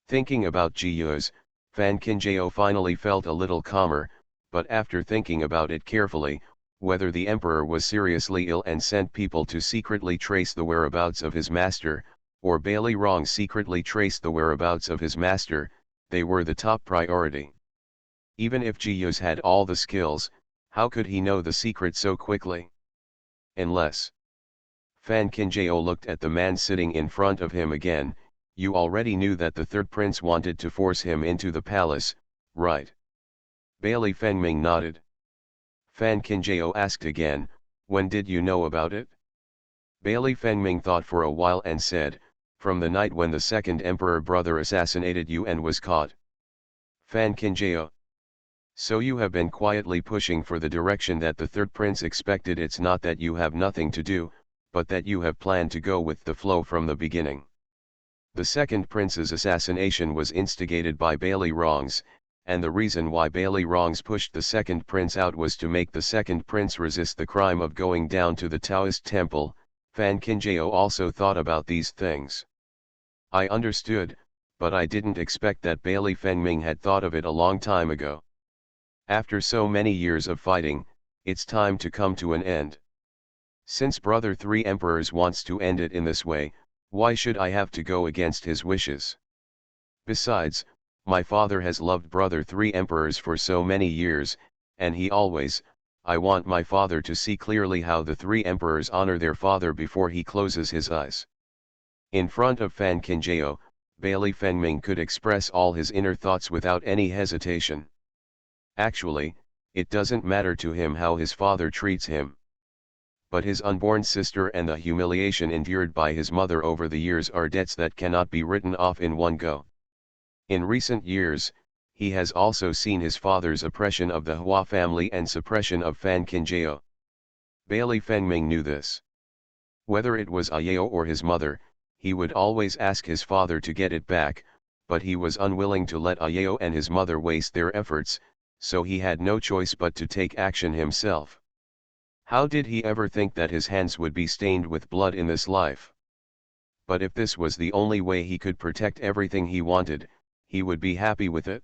Thinking about Jiyuz, Fan Qinjiao finally felt a little calmer, but after thinking about it carefully, whether the emperor was seriously ill and sent people to secretly trace the whereabouts of his master, or Bailey Rong secretly traced the whereabouts of his master, they were the top priority. Even if Jiyuz had all the skills, how could he know the secret so quickly? Unless. Fan Qinjiao looked at the man sitting in front of him again. You already knew that the third prince wanted to force him into the palace, right? Bailey Fengming nodded. Fan Qinjiao asked again, when did you know about it? Bailey Fengming thought for a while and said, from the night when the second emperor brother assassinated you and was caught. Fan Qinjiao. So you have been quietly pushing for the direction that the third prince expected. It's not that you have nothing to do, but that you have planned to go with the flow from the beginning. The second prince's assassination was instigated by Bailey Rongs, and the reason why Bailey Rongs pushed the second prince out was to make the second prince resist the crime of going down to the Taoist temple. Fan Qinjiao also thought about these things. I understood, but I didn't expect that Bailey Fengming had thought of it a long time ago. After so many years of fighting, it's time to come to an end. Since brother three emperors wants to end it in this way, why should I have to go against his wishes? Besides, my father has loved brother three emperors for so many years, and I want my father to see clearly how the three emperors honor their father before he closes his eyes. In front of Fan Qinjiao, Bailey Fengming could express all his inner thoughts without any hesitation. Actually, it doesn't matter to him how his father treats him. But his unborn sister and the humiliation endured by his mother over the years are debts that cannot be written off in one go. In recent years, he has also seen his father's oppression of the Hua family and suppression of Fan Qinjiao. Bailey Fengming knew this. Whether it was Ayao or his mother, he would always ask his father to get it back, but he was unwilling to let Ayao and his mother waste their efforts, so he had no choice but to take action himself. How did he ever think that his hands would be stained with blood in this life? But if this was the only way he could protect everything he wanted, he would be happy with it.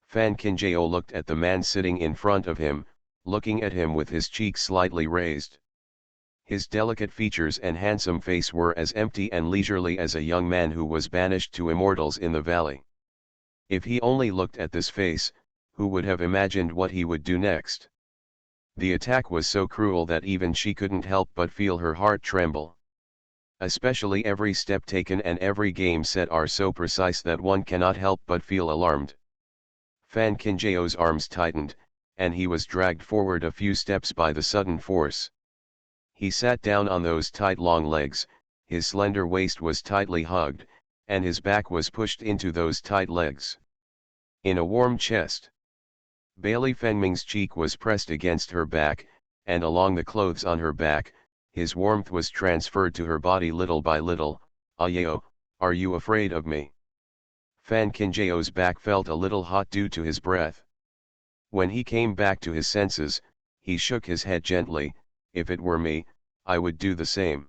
Fan Kinjao looked at the man sitting in front of him, looking at him with his cheeks slightly raised. His delicate features and handsome face were as empty and leisurely as a young man who was banished to immortals in the valley. If he only looked at this face, who would have imagined what he would do next? The attack was so cruel that even she couldn't help but feel her heart tremble. Especially every step taken and every game set are so precise that one cannot help but feel alarmed. Fan Kinjao's arms tightened, and he was dragged forward a few steps by the sudden force. He sat down on those tight long legs, his slender waist was tightly hugged, and his back was pushed into those tight legs. In a warm chest. Bailey Fengming's cheek was pressed against her back, and along the clothes on her back, his warmth was transferred to her body little by little. "Ayao, are you afraid of me?" Fan Kinjao's back felt a little hot due to his breath. When he came back to his senses, he shook his head gently. "If it were me, I would do the same.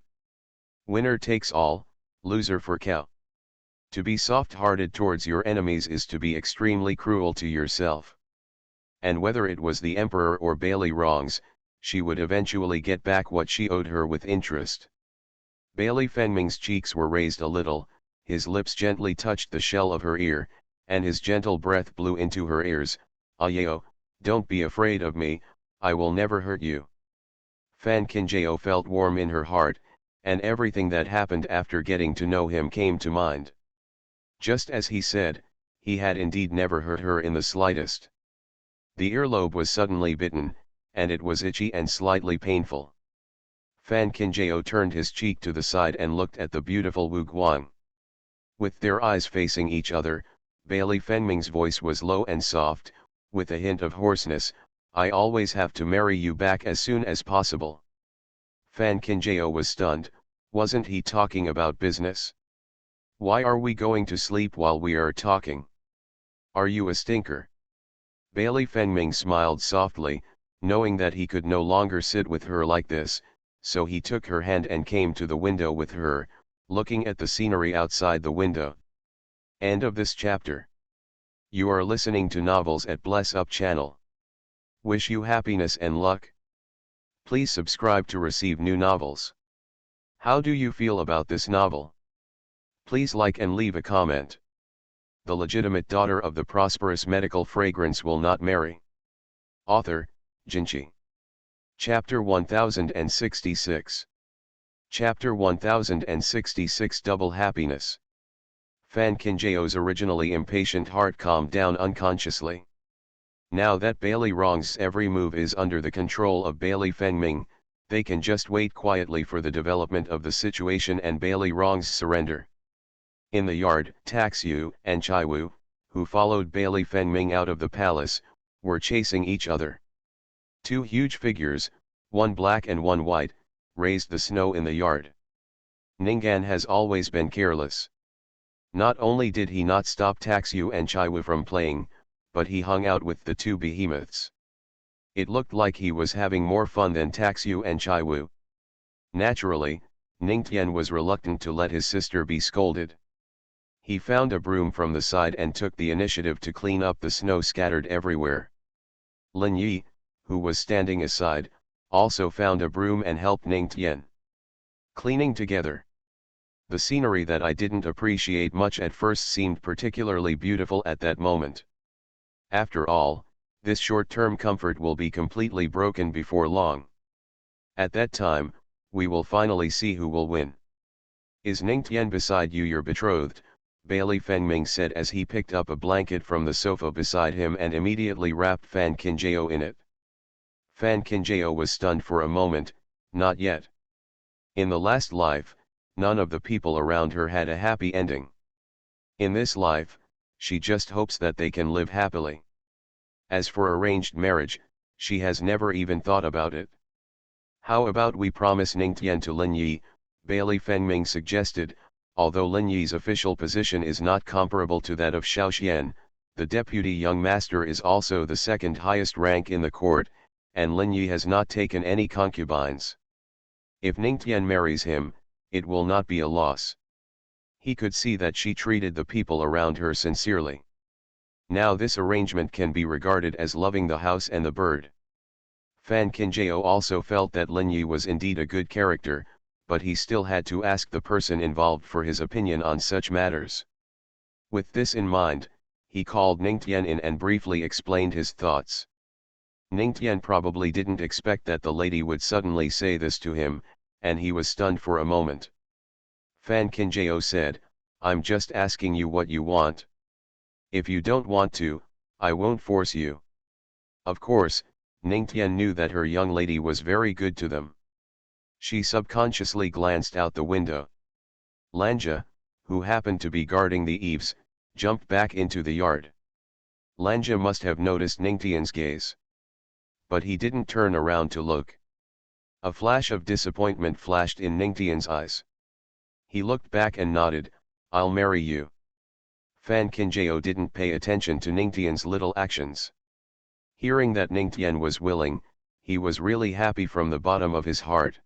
Winner takes all, loser for cow. To be soft-hearted towards your enemies is to be extremely cruel to yourself." And whether it was the emperor or Bailey wrongs, she would eventually get back what she owed her with interest. Bailey Fengming's cheeks were raised a little, his lips gently touched the shell of her ear, and his gentle breath blew into her ears. "Ayao, don't be afraid of me, I will never hurt you." Fan Kinjao felt warm in her heart, and everything that happened after getting to know him came to mind. Just as he said, he had indeed never hurt her in the slightest. The earlobe was suddenly bitten, and it was itchy and slightly painful. Fan Kinjao turned his cheek to the side and looked at the beautiful Wu Guang. With their eyes facing each other, Bailey Fengming's voice was low and soft, with a hint of hoarseness. "I always have to marry you back as soon as possible." Fan Kinjao was stunned. Wasn't he talking about business? "Why are we going to sleep while we are talking? Are you a stinker?" Bailey Fengming smiled softly, knowing that he could no longer sit with her like this, so he took her hand and came to the window with her, looking at the scenery outside the window. End of this chapter. You are listening to Novels at Bless Up channel. Wish you happiness and luck. Please subscribe to receive new novels. How do you feel about this novel? Please like and leave a comment. The legitimate daughter of the prosperous medical fragrance will not marry. Author, Jinchi. Chapter 1066. Chapter 1066 Double Happiness. Fan Kinjao's originally impatient heart calmed down unconsciously. Now that Bailey Wrong's every move is under the control of Bailey Fengming, they can just wait quietly for the development of the situation and Bailey Wrong's surrender. In the yard, Taxiu and Chaiwu, who followed Bailey Fengming out of the palace, were chasing each other. Two huge figures, one black and one white, raised the snow in the yard. Ningguang has always been careless. Not only did he not stop Taxiu and Chaiwu from playing, but he hung out with the two behemoths. It looked like he was having more fun than Taxiu and Chaiwu. Naturally, Ningtian was reluctant to let his sister be scolded. He found a broom from the side and took the initiative to clean up the snow scattered everywhere. Lin Yi, who was standing aside, also found a broom and helped Ningtian. Cleaning together. The scenery that I didn't appreciate much at first seemed particularly beautiful at that moment. After all, this short-term comfort will be completely broken before long. At that time, we will finally see who will win. "Is Ningtian beside you, your betrothed?" Bailey Fengming said as he picked up a blanket from the sofa beside him and immediately wrapped Fan Kinjao in it. Fan Kinjao was stunned for a moment. Not yet. In the last life, none of the people around her had a happy ending. In this life, she just hopes that they can live happily. As for arranged marriage, she has never even thought about it. "How about we promise Ningtian to Lin Yi?" Bailey Fengming suggested. Although Lin Yi's official position is not comparable to that of Xiaoxian, The deputy young master is also the second highest rank in the court, and Lin Yi has not taken any concubines. If Ningtian marries him, it will not be a loss. He could see that she treated the people around her sincerely. Now this arrangement can be regarded as loving the house and the bird. Fan Qinjiao also felt that Lin Yi was indeed a good character, but he still had to ask the person involved for his opinion on such matters. With this in mind, he called Ningtian in and briefly explained his thoughts. Ningtian probably didn't expect that the lady would suddenly say this to him, and he was stunned for a moment. Fan Qinjiao said, "I'm just asking you what you want. If you don't want to, I won't force you." Of course, Ningtian knew that her young lady was very good to them. She subconsciously glanced out the window. Lanja, who happened to be guarding the eaves, jumped back into the yard. Lanja must have noticed Ningtian's gaze. But he didn't turn around to look. A flash of disappointment flashed in Ningtian's eyes. He looked back and nodded, "I'll marry you." Fan Qinjiao didn't pay attention to Ningtian's little actions. Hearing that Ningtian was willing, he was really happy from the bottom of his heart.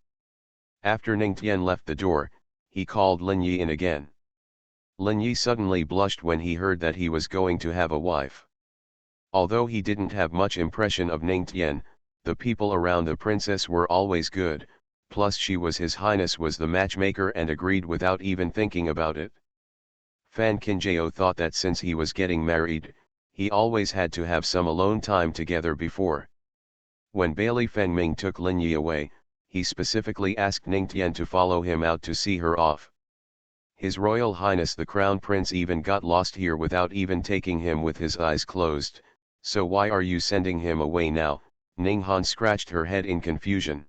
After Ningtian left the door, he called Lin Yi in again. Lin Yi suddenly blushed when he heard that he was going to have a wife. Although he didn't have much impression of Ningtian, the people around the princess were always good, plus she was His Highness was the matchmaker and agreed without even thinking about it. Fan Qinjiao thought that since he was getting married, he always had to have some alone time together before. When Bailey Fengming took Lin Yi away, he specifically asked Ningtian to follow him out to see her off. His Royal Highness the Crown Prince even got lost here without even taking him with his eyes closed, so why are you sending him away now? Ning Han scratched her head in confusion.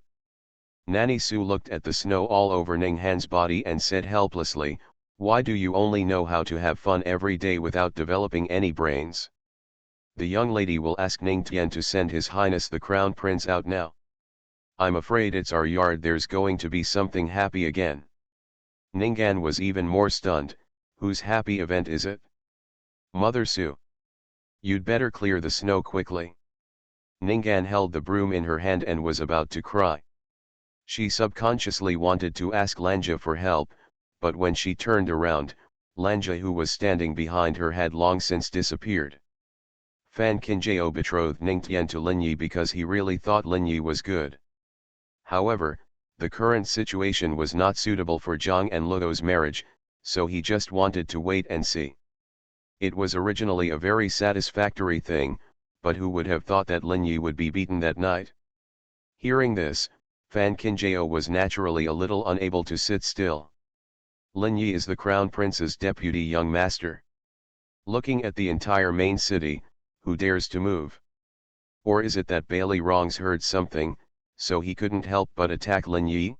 Nanny Su looked at the snow all over Ning Han's body and said helplessly, "Why do you only know how to have fun every day without developing any brains?" The young lady will ask Ningtian to send His Highness the Crown Prince out now. I'm afraid it's our yard, there's going to be something happy again. Ning'an was even more stunned. Whose happy event is it? Mother Su. You'd better clear the snow quickly. Ning'an held the broom in her hand and was about to cry. She subconsciously wanted to ask Lanja for help, but when she turned around, Lanja, who was standing behind her, had long since disappeared. Fan Qinjiao betrothed Ningtian to Lin Yi because he really thought Lin Yi was good. However, the current situation was not suitable for Zhang and Luo's marriage, so he just wanted to wait and see. It was originally a very satisfactory thing, but who would have thought that Lin Yi would be beaten that night? Hearing this, Fan Qinjiao was naturally a little unable to sit still. Lin Yi is the Crown Prince's deputy young master. Looking at the entire main city, who dares to move? Or is it that Bailey Rongs heard something, so he couldn't help but attack Lin Yi?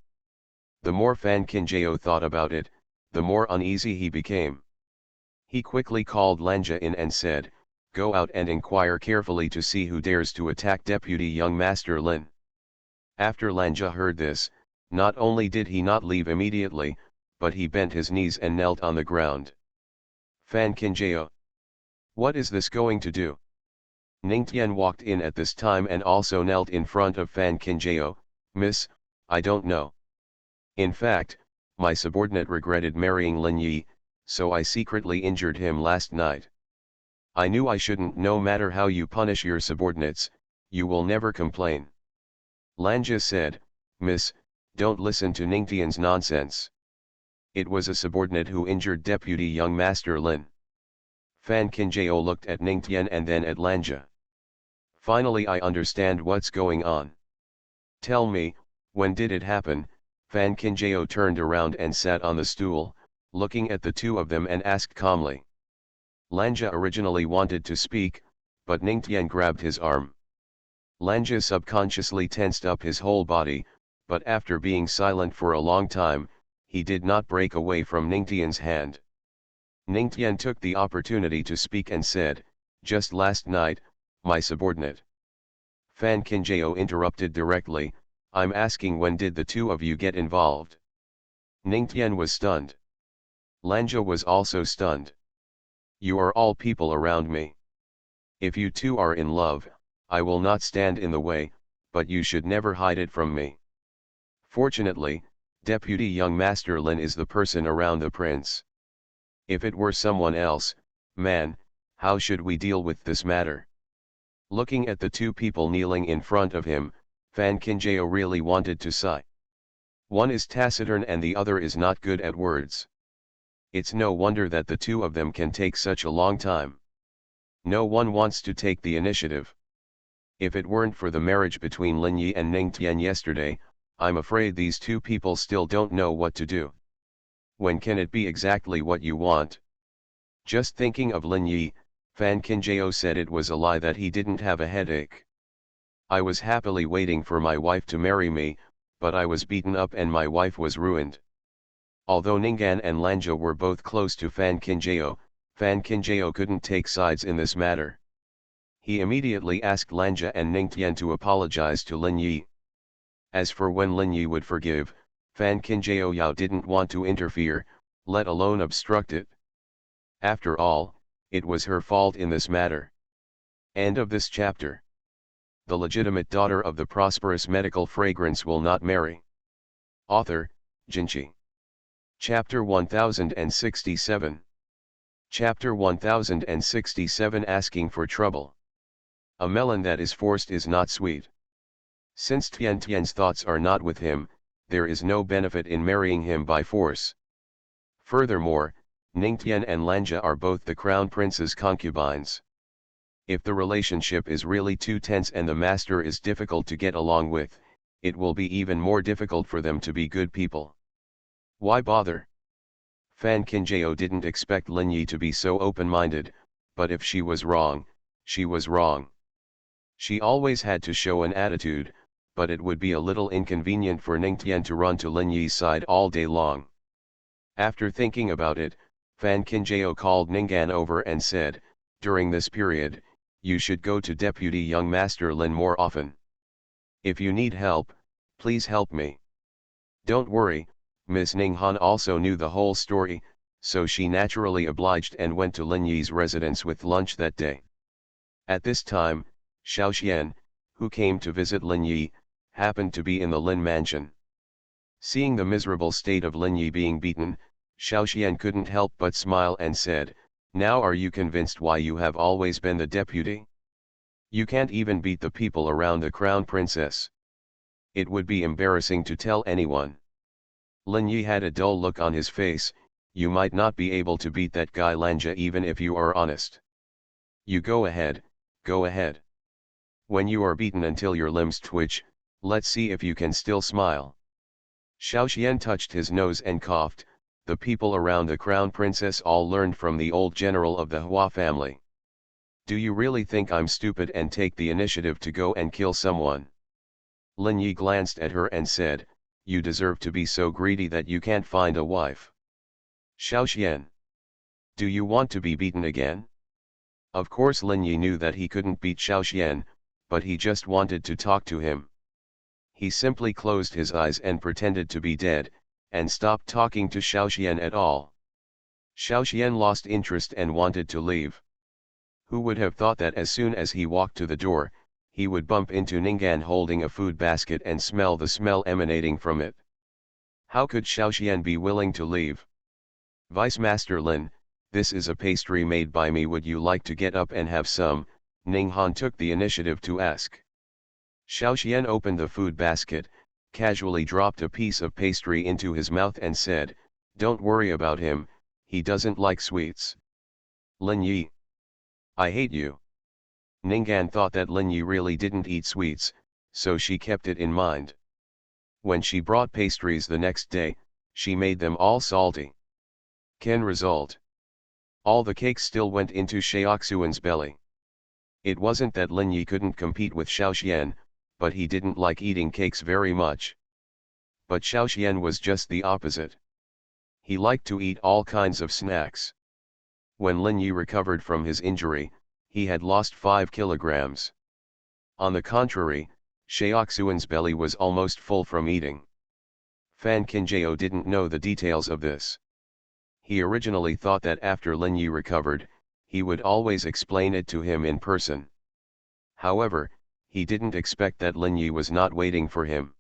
The more Fan Qinjiao thought about it, the more uneasy he became. He quickly called Lanja in and said, "Go out and inquire carefully to see who dares to attack Deputy Young Master Lin." After Lanja heard this, not only did he not leave immediately, but he bent his knees and knelt on the ground. Fan Qinjiao. What is this going to do? Ningtian walked in at this time and also knelt in front of Fan Qinjiao. "Miss, I don't know. In fact, my subordinate regretted marrying Lin Yi, so I secretly injured him last night. I knew I shouldn't. No matter how you punish your subordinates, you will never complain." Lanja said, "Miss, don't listen to Ningtian's nonsense. It was a subordinate who injured Deputy Young Master Lin." Fan Qinjiao looked at Ningtian and then at Lanja. "Finally I understand what's going on. Tell me, when did it happen?" Fan Qinjiao turned around and sat on the stool, looking at the two of them and asked calmly. Lanja originally wanted to speak, but Ningtian grabbed his arm. Lanja subconsciously tensed up his whole body, but after being silent for a long time, he did not break away from Ningtian's hand. Ningtian took the opportunity to speak and said, "Just last night, my subordinate." Fan Qinjiao interrupted directly, "I'm asking when did the two of you get involved?" Ningtian was stunned. Lanja was also stunned. "You are all people around me. If you two are in love, I will not stand in the way, but you should never hide it from me. Fortunately, Deputy Young Master Lin is the person around the prince. If it were someone else, man, how should we deal with this matter? Looking at the two people kneeling in front of him, Fan Kinjao really wanted to sigh. One is taciturn and the other is not good at words. It's no wonder that the two of them can take such a long time. No one wants to take the initiative. If it weren't for the marriage between Lin Yi and Ning Tian yesterday, I'm afraid these two people still don't know what to do. When can it be exactly what you want? Just thinking of Lin Yi, Fan Kinjao said it was a lie that he didn't have a headache. I was happily waiting for my wife to marry me, but I was beaten up and my wife was ruined. Although Ning'an and Lanja were both close to Fan Kinjao couldn't take sides in this matter. He immediately asked Lanja and Ningtian to apologize to Lin Yi. As for when Lin Yi would forgive, Fan Kinjao Yao didn't want to interfere, let alone obstruct it. After all, it was her fault in this matter. End of this chapter. The legitimate daughter of the prosperous medical fragrance will not marry. Author, Jinchi. Chapter 1067. Chapter 1067 Asking for Trouble. A melon that is forced is not sweet. Since Tian's thoughts are not with him, there is no benefit in marrying him by force. Furthermore, Ningtian and Lanja are both the crown prince's concubines. If the relationship is really too tense and the master is difficult to get along with, it will be even more difficult for them to be good people. Why bother? Fan Kinjao didn't expect Lin Yi to be so open-minded, but if she was wrong, she was wrong. She always had to show an attitude, but it would be a little inconvenient for Ningtian to run to Lin Yi's side all day long. After thinking about it, Fan Kinjao called Ning'an over and said, during this period, you should go to Deputy Young Master Lin more often. If you need help, please help me. Don't worry, Miss Ninghan also knew the whole story, so she naturally obliged and went to Lin Yi's residence with lunch that day. At this time, Xiaoxian, who came to visit Lin Yi, happened to be in the Lin mansion. Seeing the miserable state of Lin Yi being beaten, Xiaoxian couldn't help but smile and said, now are you convinced why you have always been the deputy? You can't even beat the people around the crown princess. It would be embarrassing to tell anyone. Lin Yi had a dull look on his face. You might not be able to beat that guy Lanja even if you are honest. You go ahead, go ahead. When you are beaten until your limbs twitch, let's see if you can still smile. Xiaoxian touched his nose and coughed. The people around the crown princess all learned from the old general of the Hua family. Do you really think I'm stupid and take the initiative to go and kill someone? Lin Yi glanced at her and said, you deserve to be so greedy that you can't find a wife. Xiaoxian. Do you want to be beaten again? Of course Lin Yi knew that he couldn't beat Xiaoxian, but he just wanted to talk to him. He simply closed his eyes and pretended to be dead, and stopped talking to Xiaoxian at all. Xiaoxian lost interest and wanted to leave. Who would have thought that as soon as he walked to the door, he would bump into Ning'an holding a food basket and smell the smell emanating from it. How could Xiaoxian be willing to leave? Vice Master Lin, this is a pastry made by me, would you like to get up and have some? Ninghan took the initiative to ask. Xiaoxian opened the food basket, casually dropped a piece of pastry into his mouth and said, don't worry about him, he doesn't like sweets. Lin Yi. I hate you. Ning'an thought that Lin Yi really didn't eat sweets, so she kept it in mind. When she brought pastries the next day, she made them all salty. Can result. All the cakes still went into Xiaoxian's belly. It wasn't that Lin Yi couldn't compete with Xiaoxian, but he didn't like eating cakes very much. But Xiaoxian was just the opposite. He liked to eat all kinds of snacks. When Lin Yi recovered from his injury, he had lost 5 kilograms. On the contrary, Xiaoxian's belly was almost full from eating. Fan Kinjao didn't know the details of this. He originally thought that after Lin Yi recovered, he would always explain it to him in person. However, he didn't expect that Lin Yi was not waiting for him.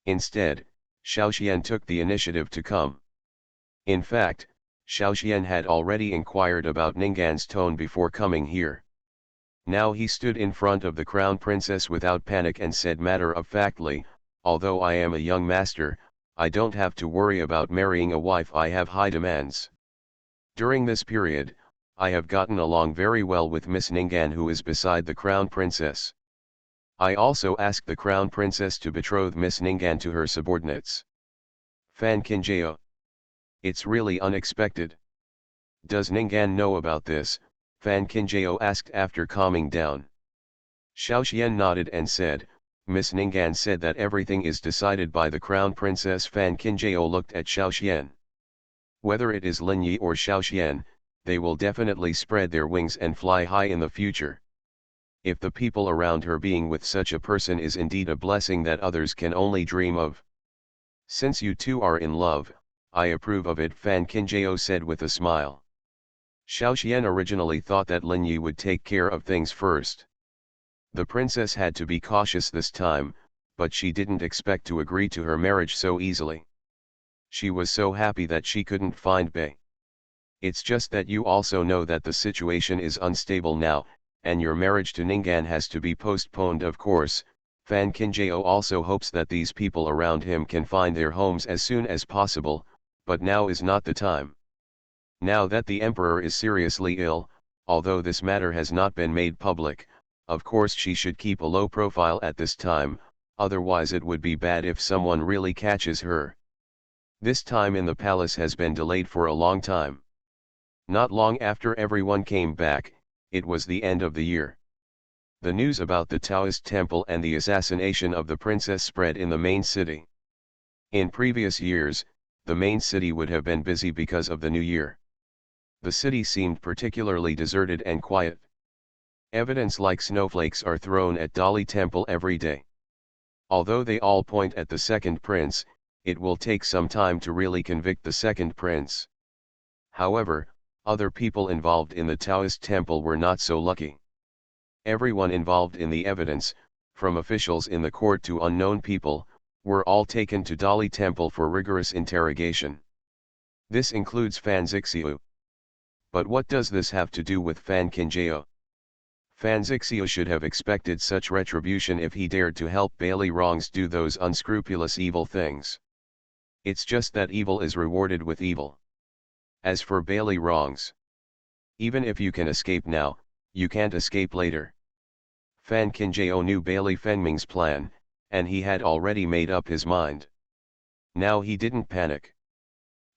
Instead, Xiaoxian took the initiative to come. In fact, Xiaoxian had already inquired about Ningguan's tone before coming here. Now he stood in front of the crown princess without panic and said matter-of-factly, "Although I am a young master, I don't have to worry about marrying a wife. I have high demands. During this period, I have gotten along very well with Miss Ningguan, who is beside the crown princess. I also asked the crown princess to betroth Miss Ningguan to her subordinates." Fan Qinjiao. It's really unexpected. Does Ningguan know about this? Fan Qinjiao asked after calming down. Xiaoxian nodded and said, "Miss Ningguan said that everything is decided by the crown princess." Fan Qinjiao looked at Xiaoxian. Whether it is Lin Yi or Xiaoxian, they will definitely spread their wings and fly high in the future. If the people around her being with such a person is indeed a blessing that others can only dream of. Since you two are in love, I approve of it, Fan Qinjiao said with a smile. Xiaoxian originally thought that Lin Yi would take care of things first. The princess had to be cautious this time, but she didn't expect to agree to her marriage so easily. She was so happy that she couldn't find Bei. It's just that you also know that the situation is unstable now, and your marriage to Ningguan has to be postponed, of course. Fan Qinjiao also hopes that these people around him can find their homes as soon as possible, but now is not the time. Now that the emperor is seriously ill, although this matter has not been made public, of course she should keep a low profile at this time, otherwise it would be bad if someone really catches her. This time in the palace has been delayed for a long time. Not long after everyone came back, it was the end of the year. The news about the Taoist temple and the assassination of the princess spread in the main city. In previous years, the main city would have been busy because of the new year. The city seemed particularly deserted and quiet. Evidence like snowflakes are thrown at Dali Temple every day. Although they all point at the second prince, it will take some time to really convict the second prince. However, other people involved in the Taoist temple were not so lucky. Everyone involved in the evidence, from officials in the court to unknown people, were all taken to Dali Temple for rigorous interrogation. This includes Fan Zixiu. But what does this have to do with Fan Qinjiao? Fan Zixiu should have expected such retribution if he dared to help Bailey Rongs do those unscrupulous evil things. It's just that evil is rewarded with evil. As for Bailey Rongs, even if you can escape now, you can't escape later. Fan Qinjiao knew Bailey Fengming's plan, and he had already made up his mind. Now he didn't panic.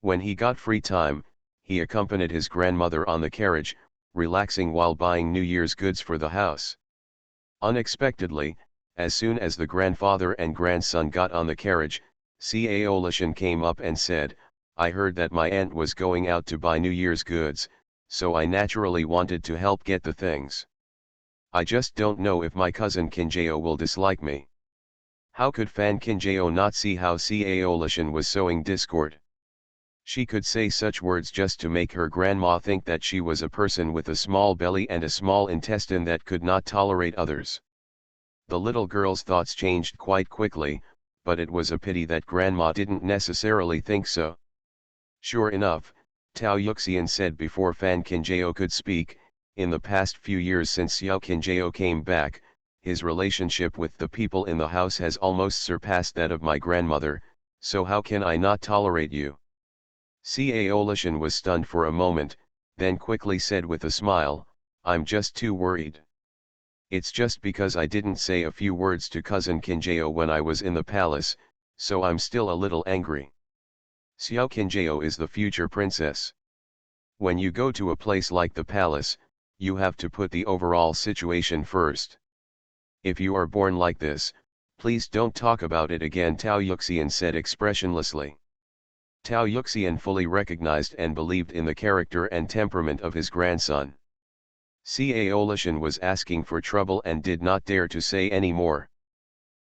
When he got free time, he accompanied his grandmother on the carriage, relaxing while buying New Year's goods for the house. Unexpectedly, as soon as the grandfather and grandson got on the carriage, Cao Lishan came up and said, "I heard that my aunt was going out to buy New Year's goods, so I naturally wanted to help get the things. I just don't know if my cousin Qinjiao will dislike me." How could Fan Qinjiao not see how Cao Lishan was sowing discord? She could say such words just to make her grandma think that she was a person with a small belly and a small intestine that could not tolerate others. The little girl's thoughts changed quite quickly, but it was a pity that grandma didn't necessarily think so. Sure enough, Tao Yuxian said before Fan Qinjiao could speak, in the past few years since Xiao Qinjiao came back, his relationship with the people in the house has almost surpassed that of my grandmother, so how can I not tolerate you? Cao Lishan was stunned for a moment, then quickly said with a smile, "I'm just too worried. It's just because I didn't say a few words to cousin Qinjiao when I was in the palace, so I'm still a little angry. Xiao Qinjiao is the future princess. When you go to a place like the palace, you have to put the overall situation first. If you are born like this, please don't talk about it again," Tao Yuxian said expressionlessly. Tao Yuxian fully recognized and believed in the character and temperament of his grandson. Cao Lishan was asking for trouble and did not dare to say any more.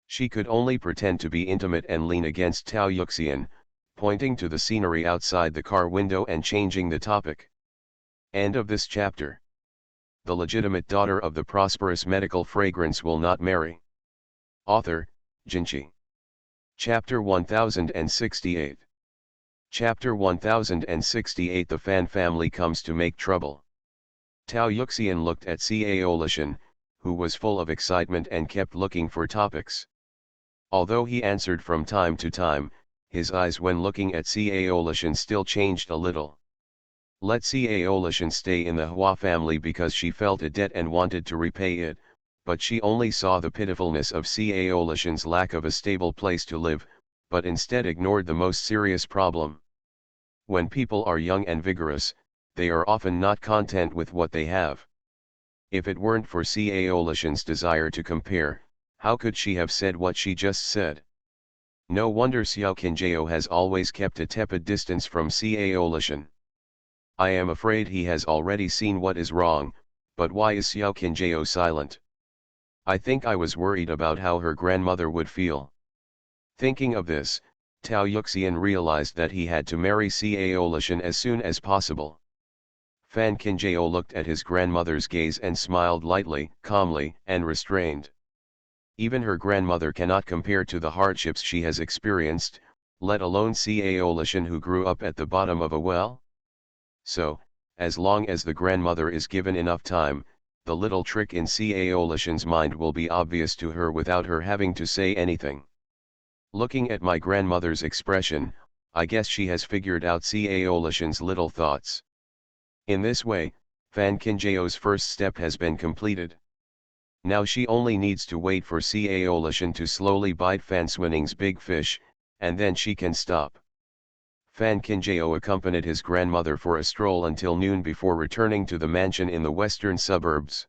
She could only pretend to be intimate and lean against Tao Yuxian, pointing to the scenery outside the car window and changing the topic. End of this chapter. the legitimate daughter of the prosperous medical fragrance will not marry. Author, Jinchi. Chapter 1068. Chapter 1068. The Fan family comes to make trouble. Tao Yuxian looked at Cao Lishan, who was full of excitement and kept looking for topics. Although he answered from time to time, his eyes when looking at Cao Lishan still changed a little. Let Cao Lishan stay in the Hua family because she felt a debt and wanted to repay it, but she only saw the pitifulness of Cao Lishan's lack of a stable place to live, but instead ignored the most serious problem. When people are young and vigorous, they are often not content with what they have. If it weren't for Cao Lishan's desire to compare, how could she have said what she just said? No wonder Xiao Qinjiao has always kept a tepid distance from Cao Lishan. I am afraid he has already seen what is wrong, but why is Xiao Qinjiao silent? I think I was worried about how her grandmother would feel. Thinking of this, Tao Yuxian realized that he had to marry Cao Lishan as soon as possible. Fan Qinjiao looked at his grandmother's gaze and smiled lightly, calmly, and restrained. Even her grandmother cannot compare to the hardships she has experienced, let alone Cao Lishan who grew up at the bottom of a well. So, as long as the grandmother is given enough time, the little trick in Cao Lishan's mind will be obvious to her without her having to say anything. Looking at my grandmother's expression, I guess she has figured out Cao Lishan's little thoughts. In this way, Fan Qinjiao's first step has been completed. Now she only needs to wait for Cao Lishan to slowly bite Fan Swinning's big fish, and then she can stop. Fan Qinjiao accompanied his grandmother for a stroll until noon before returning to the mansion in the western suburbs.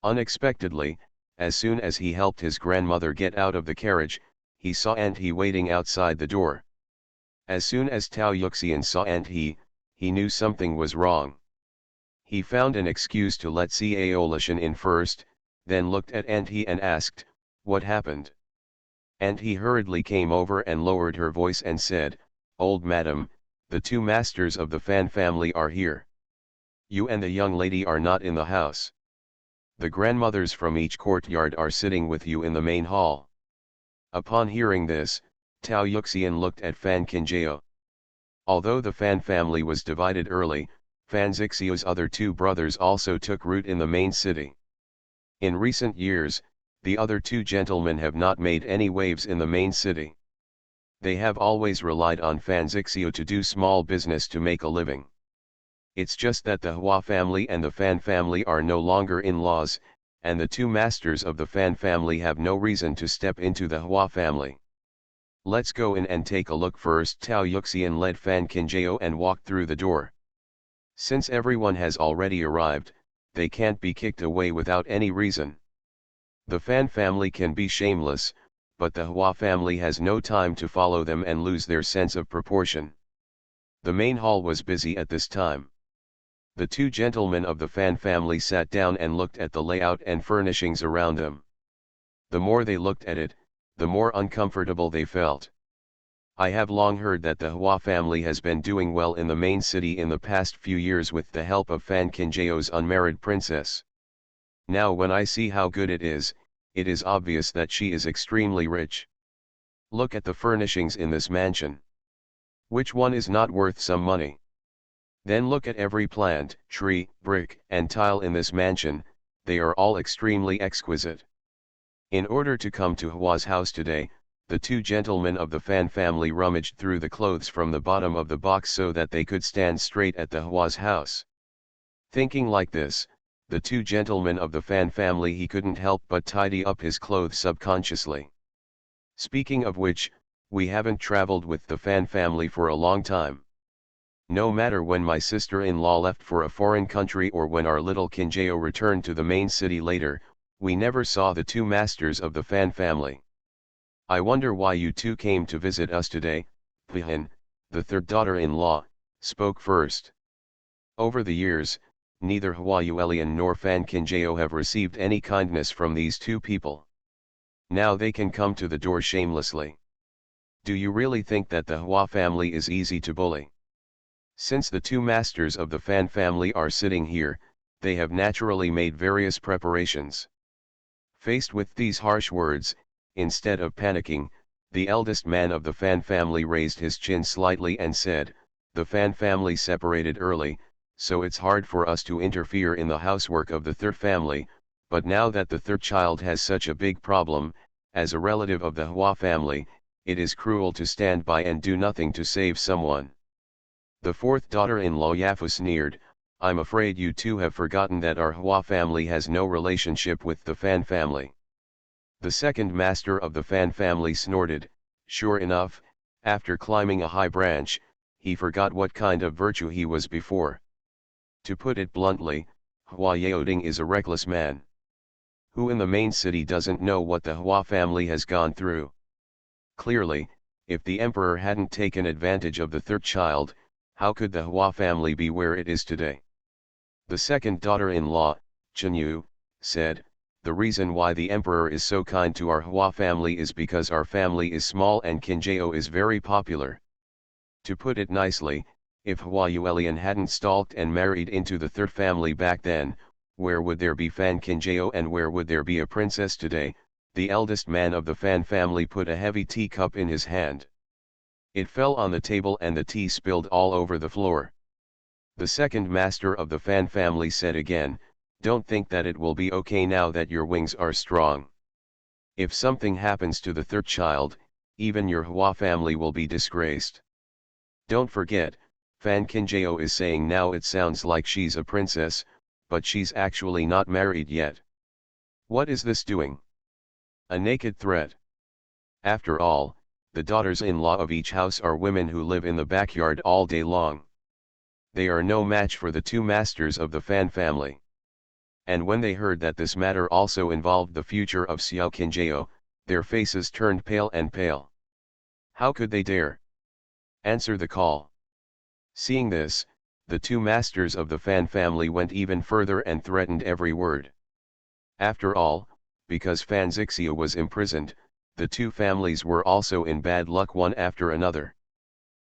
Unexpectedly, as soon as he helped his grandmother get out of the carriage, he saw Aunt He waiting outside the door. As soon as Tao Yuxian saw Aunt He knew something was wrong. He found an excuse to let Cao Lishan in first, then looked at Aunt He and asked, "What happened?" Aunt He hurriedly came over and lowered her voice and said, "Old madam, the two masters of the Fan family are here. You and the young lady are not in the house. The grandmothers from each courtyard are sitting with you in the main hall." Upon hearing this, Tao Yuxian looked at Fan Qinjiao. Although the Fan family was divided early, Fan Xixiu's other two brothers also took root in the main city. In recent years, the other two gentlemen have not made any waves in the main city. They have always relied on Fan Xixiu to do small business to make a living. It's just that the Hua family and the Fan family are no longer in-laws, and the two masters of the Fan family have no reason to step into the Hua family. Let's go in and take a look first. Tao Yuxian led Fan Qinjiao and walked through the door. Since everyone has already arrived, they can't be kicked away without any reason. The Fan family can be shameless, but the Hua family has no time to follow them and lose their sense of proportion. The main hall was busy at this time. The two gentlemen of the Fan family sat down and looked at the layout and furnishings around them. The more they looked at it, the more uncomfortable they felt. I have long heard that the Hua family has been doing well in the main city in the past few years with the help of Fan Qinjiao's unmarried princess. Now when I see how good it is obvious that she is extremely rich. Look at the furnishings in this mansion. Which one is not worth some money? Then look at every plant, tree, brick, and tile in this mansion, they are all extremely exquisite. In order to come to Hua's house today, the two gentlemen of the Fan family rummaged through the clothes from the bottom of the box so that they could stand straight at the Hua's house. Thinking like this, the two gentlemen of the Fan family he couldn't help but tidy up his clothes subconsciously. Speaking of which, we haven't traveled with the Fan family for a long time. No matter when my sister-in-law left for a foreign country or when our little Qinjiao returned to the main city later, we never saw the two masters of the Fan family. I wonder why you two came to visit us today. Pihan, the third daughter-in-law, spoke first. Over the years, neither Hua Yuelian nor Fan Qinjiao have received any kindness from these two people. Now they can come to the door shamelessly. Do you really think that the Hua family is easy to bully? Since the two masters of the Fan family are sitting here, they have naturally made various preparations. Faced with these harsh words, instead of panicking, the eldest man of the Fan family raised his chin slightly and said, "The Fan family separated early, so it's hard for us to interfere in the housework of the third family, but now that the third child has such a big problem, as a relative of the Hua family, it is cruel to stand by and do nothing to save someone." The fourth daughter-in-law Yafu sneered, "I'm afraid you two have forgotten that our Hua family has no relationship with the Fan family." The second master of the Fan family snorted, "Sure enough, after climbing a high branch, he forgot what kind of virtue he was before. To put it bluntly, Hua Yaoding is a reckless man. Who in the main city doesn't know what the Hua family has gone through? Clearly, if the emperor hadn't taken advantage of the third child, how could the Hua family be where it is today?" The second daughter-in-law, Chen Yu, said, "The reason why the emperor is so kind to our Hua family is because our family is small and Qinjiao is very popular. To put it nicely, if Hua Yuelian hadn't stalked and married into the third family back then, where would there be Fan Qinjiao and where would there be a princess today?" The eldest man of the Fan family put a heavy teacup in his hand. It fell on the table and the tea spilled all over the floor. The second master of the Fan family said again, "Don't think that it will be okay now that your wings are strong. If something happens to the third child, even your Hua family will be disgraced. Don't forget, Fan Qinjiao is saying now it sounds like she's a princess, but she's actually not married yet. What is this doing? A naked threat. After all, the daughters-in-law of each house are women who live in the backyard all day long. They are no match for the two masters of the Fan family." And when they heard that this matter also involved the future of Xiao Qinjiao, their faces turned pale and pale. How could they dare answer the call? Seeing this, the two masters of the Fan family went even further and threatened every word. After all, because Fan Zixia was imprisoned, the two families were also in bad luck one after another.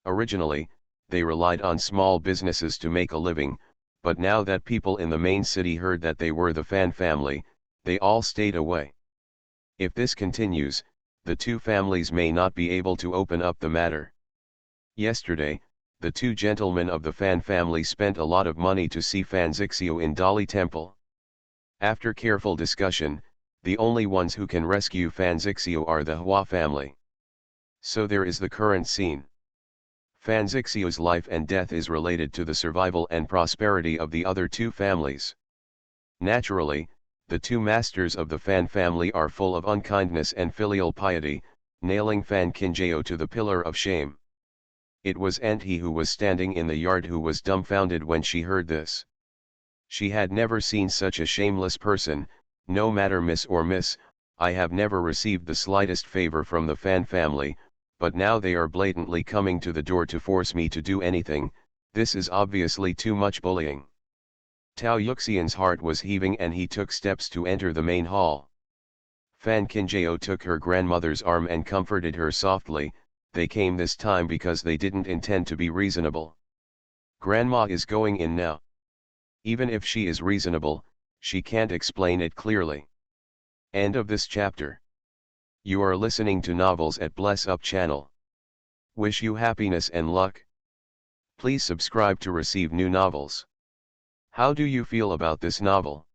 Originally, they relied on small businesses to make a living, but now that people in the main city heard that they were the Fan family, they all stayed away. If this continues, the two families may not be able to open up the matter. Yesterday, the two gentlemen of the Fan family spent a lot of money to see Fan Zixia in Dali Temple. After careful discussion, the only ones who can rescue Fan Zixia are the Hua family. So there is the current scene. Fan Zixia's life and death is related to the survival and prosperity of the other two families. Naturally, the two masters of the Fan family are full of unkindness and filial piety, nailing Fan Qinjiao to the pillar of shame. It was Auntie who was standing in the yard who was dumbfounded when she heard this. She had never seen such a shameless person. "No matter Miss or Miss, I have never received the slightest favor from the Fan family, but now they are blatantly coming to the door to force me to do anything. This is obviously too much bullying." Tao Yuxian's heart was heaving and he took steps to enter the main hall. Fan Qinjiao took her grandmother's arm and comforted her softly. They came this time because they didn't intend to be reasonable. "Grandma is going in now. Even if she is reasonable, she can't explain it clearly." End of this chapter. You are listening to Novels at Bless Up channel. Wish you happiness and luck. Please subscribe to receive new novels. How do you feel about this novel?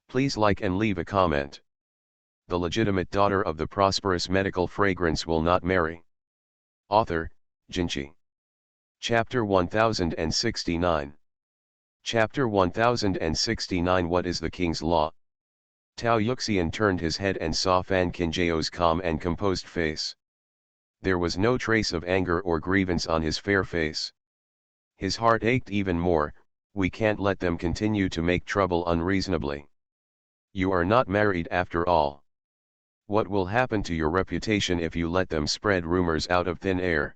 Please like and leave a comment. The legitimate daughter of the prosperous medical fragrance will not marry. Author, Jinchi. Chapter 1069. Chapter 1069. What is the king's law? Tao Yuxian turned his head and saw Fan Qinjiao's calm and composed face. There was no trace of anger or grievance on his fair face. His heart ached even more. "We can't let them continue to make trouble unreasonably. You are not married after all. What will happen to your reputation if you let them spread rumors out of thin air?"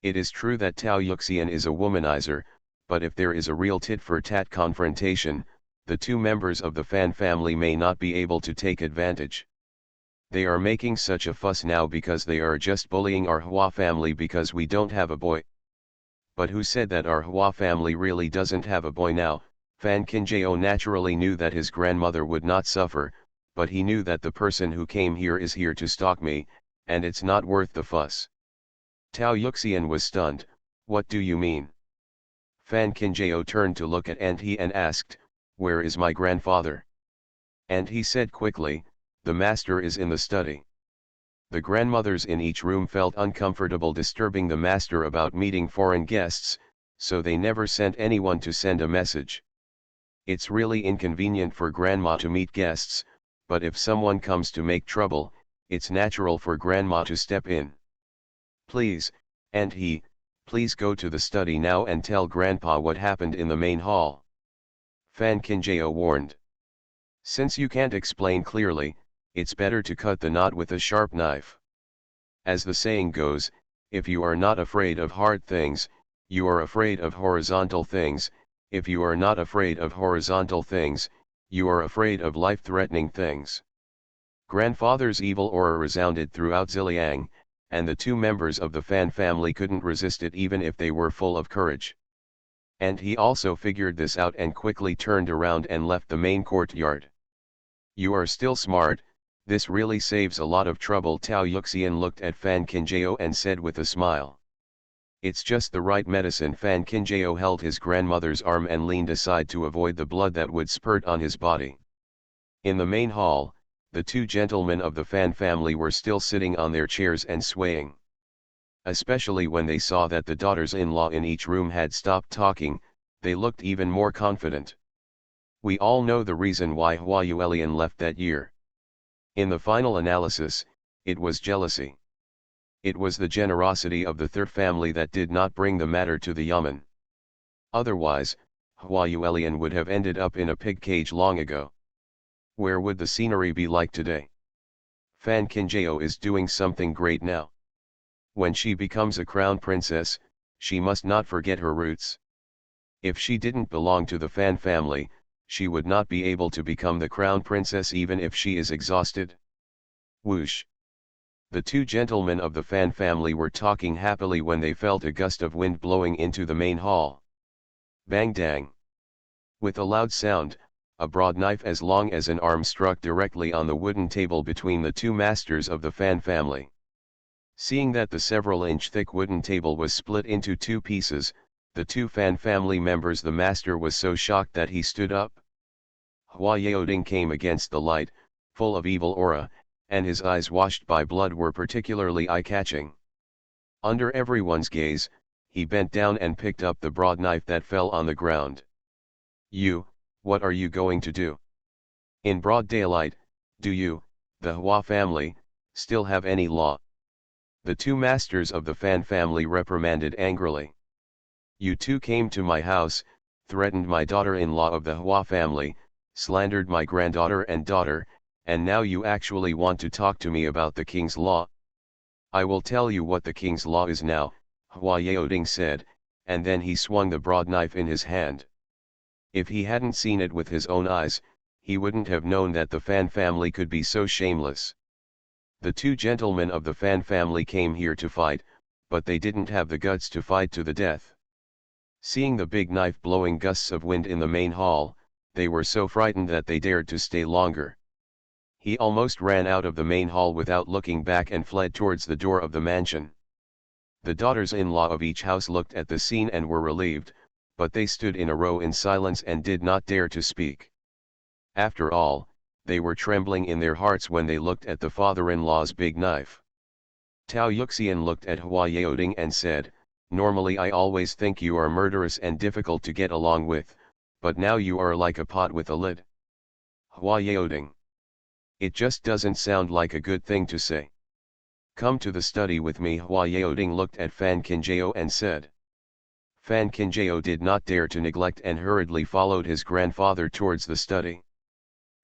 It is true that Tao Yuxian is a womanizer, but if there is a real tit-for-tat confrontation, the two members of the Fan family may not be able to take advantage. They are making such a fuss now because they are just bullying our Hua family because we don't have a boy. But who said that our Hua family really doesn't have a boy now? Fan Kinjao naturally knew that his grandmother would not suffer, but he knew that the person who came here is here to stalk me, and it's not worth the fuss. Tao Yuxian was stunned. What do you mean? Fan Kinjao turned to look at Anti and asked, where is my grandfather? And he said quickly, the master is in the study. The grandmothers in each room felt uncomfortable disturbing the master about meeting foreign guests, so they never sent anyone to send a message. It's really inconvenient for grandma to meet guests, but if someone comes to make trouble, it's natural for grandma to step in. Please, please go to the study now and tell grandpa what happened in the main hall. Fan Kinjao warned. Since you can't explain clearly, it's better to cut the knot with a sharp knife. As the saying goes, if you are not afraid of hard things, you are afraid of horizontal things. If you are not afraid of horizontal things, you are afraid of life-threatening things. Grandfather's evil aura resounded throughout Ziliang, and the two members of the Fan family couldn't resist it even if they were full of courage. And he also figured this out and quickly turned around and left the main courtyard. You are still smart, this really saves a lot of trouble. Tao Yuxian looked at Fan Kinjao and said with a smile. It's just the right medicine. Fan Kinjao held his grandmother's arm and leaned aside to avoid the blood that would spurt on his body. In the main hall, the two gentlemen of the Fan family were still sitting on their chairs and swaying. Especially when they saw that the daughters-in-law in each room had stopped talking, they looked even more confident. We all know the reason why Hua Yuelian left that year. In the final analysis, it was jealousy. It was the generosity of the third family that did not bring the matter to the Yamen. Otherwise, Hua Yuelian would have ended up in a pig cage long ago. Where would the scenery be like today? Fan Kinjao is doing something great now. When she becomes a crown princess, she must not forget her roots. If she didn't belong to the Fan family, she would not be able to become the crown princess even if she is exhausted. Whoosh! The two gentlemen of the Fan family were talking happily when they felt a gust of wind blowing into the main hall. Bang dang! With a loud sound, a broad knife as long as an arm struck directly on the wooden table between the two masters of the Fan family. Seeing that the several-inch thick wooden table was split into two pieces, the two Fan family members, the master was so shocked that he stood up. Hua Yaoding came against the light, full of evil aura, and his eyes washed by blood were particularly eye-catching. Under everyone's gaze, he bent down and picked up the broad knife that fell on the ground. What are you going to do? In broad daylight, do you, the Hua family, still have any law? The two masters of the Fan family reprimanded angrily. You two came to my house, threatened my daughter-in-law of the Hua family, slandered my granddaughter and daughter, and now you actually want to talk to me about the king's law? I will tell you what the king's law is now, Hua Yaoding said, and then he swung the broad knife in his hand. If he hadn't seen it with his own eyes, he wouldn't have known that the Fan family could be so shameless. The two gentlemen of the Fan family came here to fight, but they didn't have the guts to fight to the death. Seeing the big knife blowing gusts of wind in the main hall, they were so frightened that they dared to stay longer. He almost ran out of the main hall without looking back and fled towards the door of the mansion. The daughters-in-law of each house looked at the scene and were relieved, but they stood in a row in silence and did not dare to speak. After all, they were trembling in their hearts when they looked at the father-in-law's big knife. Tao Yuxian looked at Hua Yaoding and said, normally I always think you are murderous and difficult to get along with, but now you are like a pot with a lid. Hua Yaoding. It just doesn't sound like a good thing to say. Come to the study with me. Hua Yaoding looked at Fan Kinjao and said. Fan Kinjao did not dare to neglect and hurriedly followed his grandfather towards the study.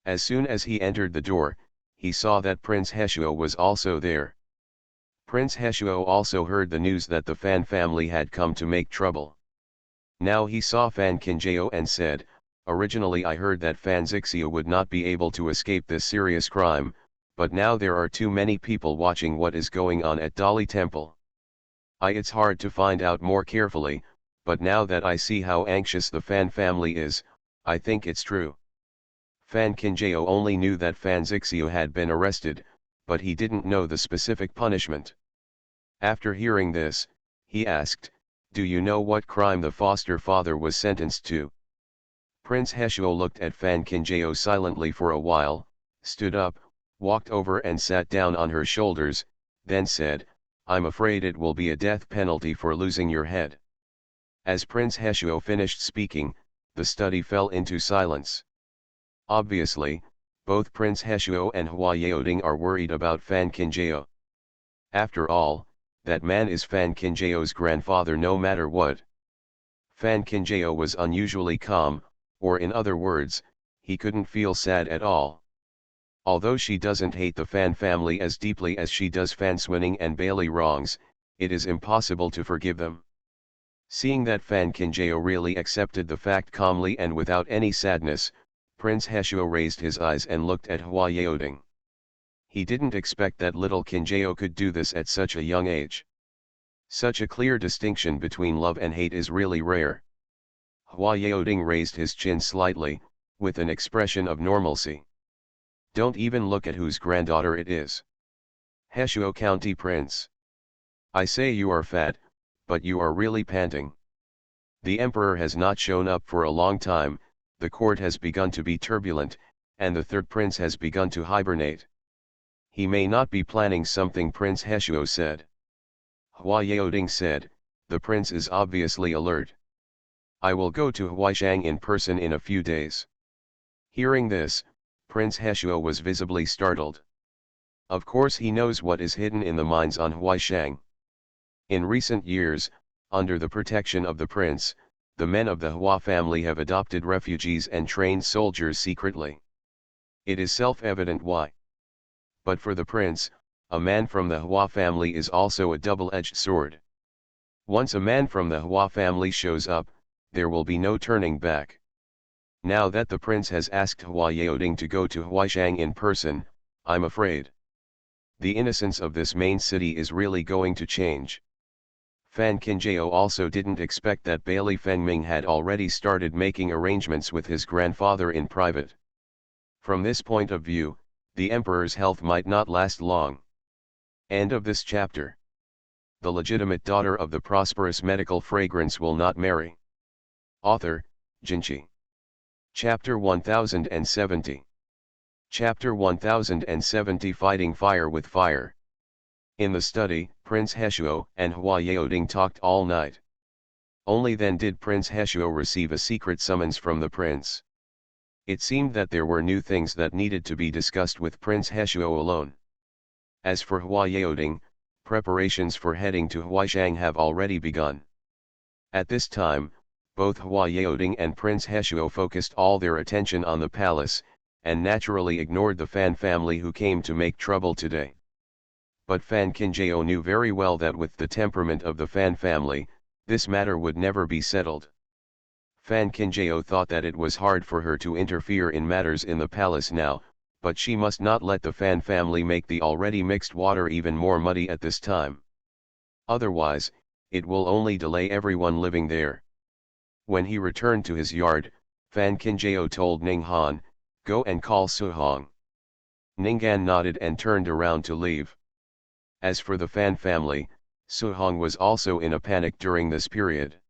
As soon as he entered the door, he saw that Prince Heshuo was also there. Prince Heshuo also heard the news that the Fan family had come to make trouble. Now he saw Fan Kinjao and said, originally I heard that Fan Zixia would not be able to escape this serious crime, but now there are too many people watching what is going on at Dali Temple. It's hard to find out more carefully, but now that I see how anxious the Fan family is, I think it's true. Fan Kinjao only knew that Fan Zixio had been arrested, but he didn't know the specific punishment. After hearing this, he asked, "Do you know what crime the foster father was sentenced to?" Prince Heshuo looked at Fan Kinjao silently for a while, stood up, walked over and sat down on her shoulders, then said, "I'm afraid it will be a death penalty for losing your head." As Prince Heshuo finished speaking, the study fell into silence. Obviously, both Prince Heshuo and Hua Yaoding are worried about Fan Kinjao. After all, that man is Fan Kinjao's grandfather no matter what. Fan Kinjao was unusually calm, or in other words, he couldn't feel sad at all. Although she doesn't hate the Fan family as deeply as she does Fan Swinning and Bailey wrongs, it is impossible to forgive them. Seeing that Fan Kinjao really accepted the fact calmly and without any sadness, Prince Heshuo raised his eyes and looked at Hua Yaoding. He didn't expect that little Kinjao could do this at such a young age. Such a clear distinction between love and hate is really rare. Hua Yaoding raised his chin slightly, with an expression of normalcy. "Don't even look at whose granddaughter it is. Heshuo County Prince. I say you are fat, but you are really panting. The emperor has not shown up for a long time, the court has begun to be turbulent, and the third prince has begun to hibernate. He may not be planning something," Prince Heshuo said. Hua Yaoding said, "The prince is obviously alert. I will go to Huaishang in person in a few days." Hearing this, Prince Heshuo was visibly startled. Of course he knows what is hidden in the mines on Huaishang. In recent years, under the protection of the prince, the men of the Hua family have adopted refugees and trained soldiers secretly. It is self-evident why. But for the prince, a man from the Hua family is also a double-edged sword. Once a man from the Hua family shows up, there will be no turning back. Now that the prince has asked Hua Yaoding to go to Huaishang in person, I'm afraid the innocence of this main city is really going to change. Fan Kinjao also didn't expect that Bailey Fengming had already started making arrangements with his grandfather in private. From this point of view, the emperor's health might not last long. End of this chapter. The legitimate daughter of the prosperous medical fragrance will not marry. Author, Jinchi. Chapter 1070. Chapter 1070 Fighting Fire with Fire. In the study, Prince Heshuo and Hua Yaoding talked all night. Only then did Prince Heshuo receive a secret summons from the prince. It seemed that there were new things that needed to be discussed with Prince Heshuo alone. As for Hua Yaoding, preparations for heading to Huaishang have already begun. At this time, both Hua Yaoding and Prince Heshuo focused all their attention on the palace, and naturally ignored the Fan family who came to make trouble today. But Fan Kinjao knew very well that with the temperament of the Fan family, this matter would never be settled. Fan Kinjao thought that it was hard for her to interfere in matters in the palace now, but she must not let the Fan family make the already mixed water even more muddy at this time. Otherwise, it will only delay everyone living there. When he returned to his yard, Fan Kinjao told Ning Han, "Go and call Su Hong." Ninggan nodded and turned around to leave. As for the Fan family, Su Hong was also in a panic during this period.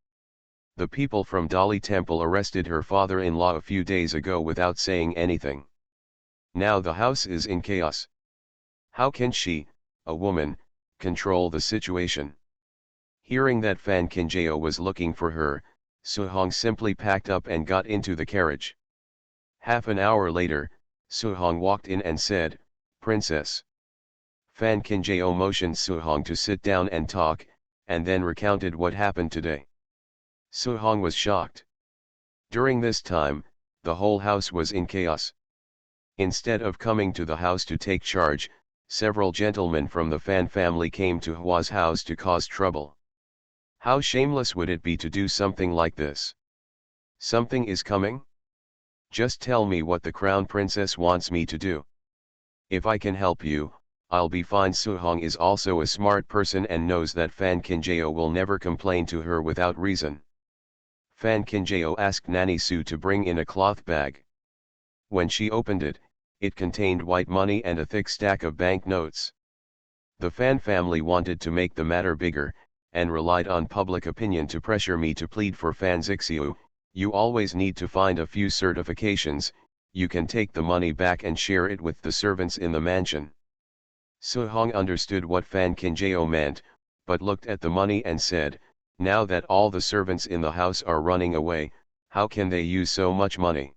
The people from Dali Temple arrested her father-in-law a few days ago without saying anything. Now the house is in chaos. How can she, a woman, control the situation? Hearing that Fan Kinjao was looking for her, Su Hong simply packed up and got into the carriage. Half an hour later, Su Hong walked in and said, "Princess." Fan Kinjao motioned Su Hong to sit down and talk, and then recounted what happened today. Su Hong was shocked. During this time, the whole house was in chaos. Instead of coming to the house to take charge, several gentlemen from the Fan family came to Hua's house to cause trouble. How shameless would it be to do something like this? Something is coming? Just tell me what the crown princess wants me to do. If I can help you, I'll be fine. Su Hong is also a smart person and knows that Fan Kinjao will never complain to her without reason. Fan Kinjao asked Nanny Su to bring in a cloth bag. When she opened it, it contained white money and a thick stack of banknotes. The Fan family wanted to make the matter bigger, and relied on public opinion to pressure me to plead for Fan Zixiu. You always need to find a few certifications, you can take the money back and share it with the servants in the mansion. Su Hong understood what Fan Kinjao meant, but looked at the money and said, now that all the servants in the house are running away, how can they use so much money?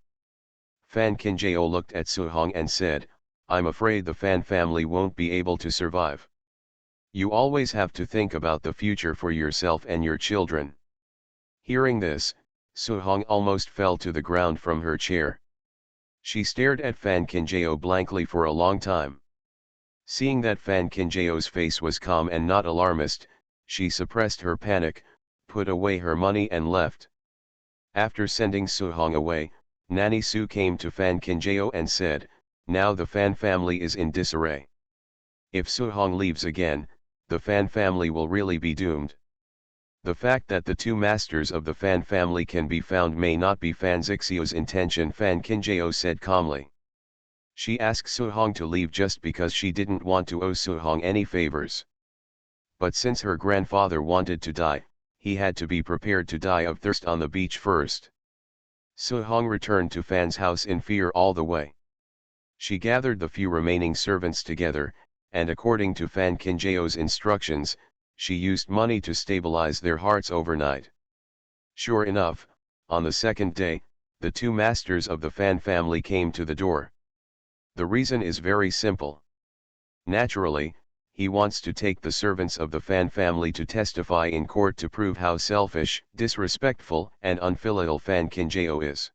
Fan Kinjao looked at Su Hong and said, I'm afraid the Fan family won't be able to survive. You always have to think about the future for yourself and your children. Hearing this, Su Hong almost fell to the ground from her chair. She stared at Fan Kinjao blankly for a long time. Seeing that Fan Kinjao's face was calm and not alarmist, she suppressed her panic, put away her money and left. After sending Su Hong away, Nanny Su came to Fan Kinjao and said, now the Fan family is in disarray. If Su Hong leaves again, the Fan family will really be doomed. The fact that the two masters of the Fan family can be found may not be Fan Zixiu's intention, Fan Kinjao said calmly. She asked Su Hong to leave just because she didn't want to owe Su Hong any favors. But since her grandfather wanted to die, he had to be prepared to die of thirst on the beach first. Su Hong returned to Fan's house in fear all the way. She gathered the few remaining servants together, and according to Fan Kinjao's instructions, she used money to stabilize their hearts overnight. Sure enough, on the second day, the two masters of the Fan family came to the door. The reason is very simple. Naturally, he wants to take the servants of the Fan family to testify in court to prove how selfish, disrespectful, and unfilial Fan Kinjao is.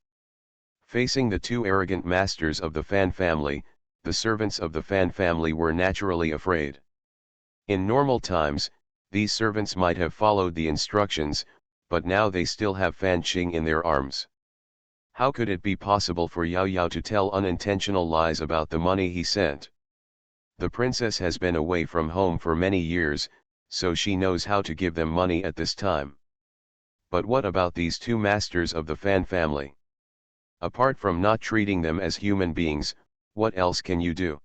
Facing the two arrogant masters of the Fan family, the servants of the Fan family were naturally afraid. In normal times, these servants might have followed the instructions, but now they still have Fan Qing in their arms. How could it be possible for Yao Yao to tell unintentional lies about the money he sent? The princess has been away from home for many years, so she knows how to give them money at this time. But what about these two masters of the Fan family? Apart from not treating them as human beings, what else can you do?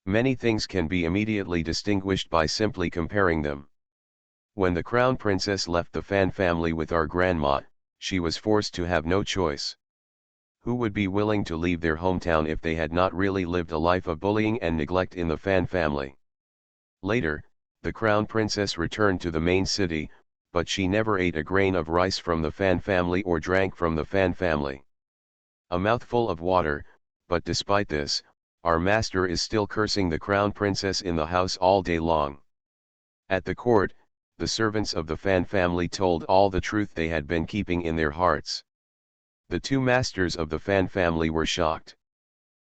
Many things can be immediately distinguished by simply comparing them. When the crown princess left the Fan family with our grandma, she was forced to have no choice. Who would be willing to leave their hometown if they had not really lived a life of bullying and neglect in the Fan family? Later, the crown princess returned to the main city, but she never ate a grain of rice from the Fan family or drank from the Fan family. A mouthful of water, but despite this, our master is still cursing the crown princess in the house all day long. At the court, the servants of the Fan family told all the truth they had been keeping in their hearts. The two masters of the Fan family were shocked.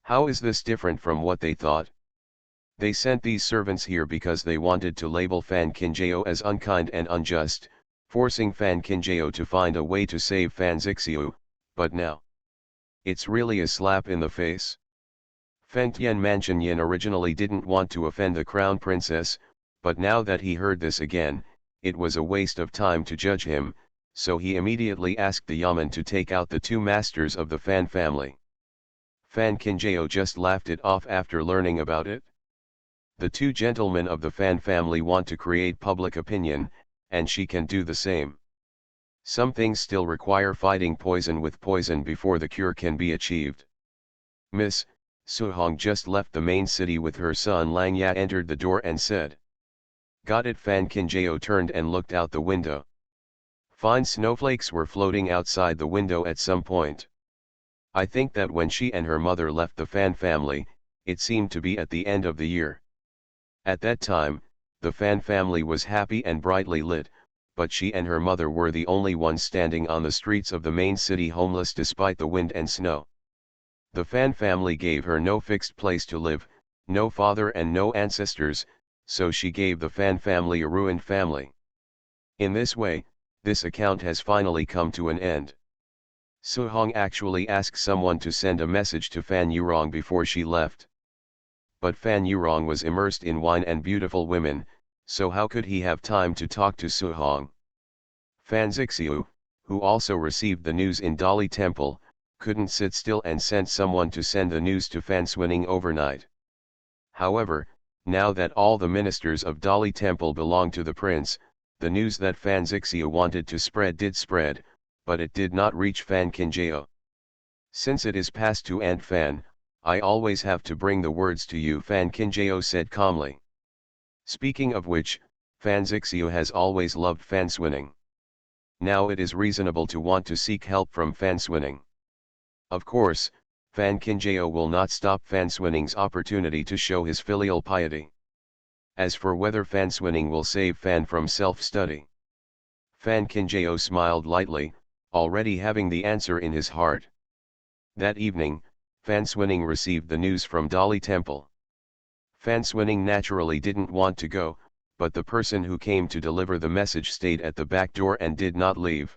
How is this different from what they thought? They sent these servants here because they wanted to label Fan Kinjao as unkind and unjust, forcing Fan Kinjao to find a way to save Fan Zixiu, but now it's really a slap in the face. Fengtian Manchunyan originally didn't want to offend the crown princess, but now that he heard this again, it was a waste of time to judge him, so he immediately asked the yamen to take out the two masters of the Fan family. Fan Kinjao just laughed it off after learning about it. The two gentlemen of the Fan family want to create public opinion, and she can do the same. Some things still require fighting poison with poison before the cure can be achieved. Miss, Su Hong just left the main city with her son Lang Ya entered the door and said. Got it. Fan Kinjao turned and looked out the window. Fine snowflakes were floating outside the window at some point. I think that when she and her mother left the Fan family, it seemed to be at the end of the year. At that time, the Fan family was happy and brightly lit, but she and her mother were the only ones standing on the streets of the main city homeless despite the wind and snow. The Fan family gave her no fixed place to live, no father and no ancestors, so she gave the Fan family a ruined family. In this way, this account has finally come to an end. Su Hong actually asked someone to send a message to Fan Yurong before she left. But Fan Yurong was immersed in wine and beautiful women, so how could he have time to talk to Su Hong? Fan Zixiu, who also received the news in Dolly Temple, couldn't sit still and sent someone to send the news to Fan Swinning overnight. However, now that all the ministers of Dolly Temple belong to the prince, the news that Fan Zixia wanted to spread did spread, but it did not reach Fan Kinjao. Since it is passed to Aunt Fan, I always have to bring the words to you, Fan Kinjao said calmly. Speaking of which, Fan Zixia has always loved Fan Swinning. Now it is reasonable to want to seek help from Fan Swinning. Of course, Fan Kinjao will not stop Fan Swinning's opportunity to show his filial piety. As for whether Fan Swinning will save Fan from self-study, Fan Kinjao smiled lightly, already having the answer in his heart. That evening, Fan Swinning received the news from Dolly Temple. Fan Swinning naturally didn't want to go, but the person who came to deliver the message stayed at the back door and did not leave.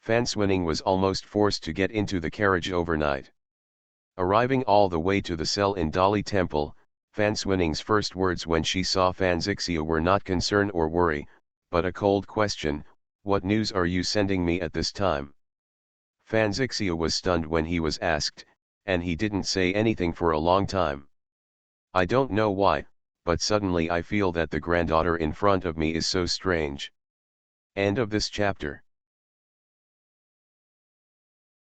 Fan Swinning was almost forced to get into the carriage overnight. Arriving all the way to the cell in Dolly Temple, Fan Swinning's first words when she saw Fan Zixia were not concern or worry, but a cold question, "What news are you sending me at this time?" Fan Zixia was stunned when he was asked, and he didn't say anything for a long time. "I don't know why, but suddenly I feel that the granddaughter in front of me is so strange." End of this chapter.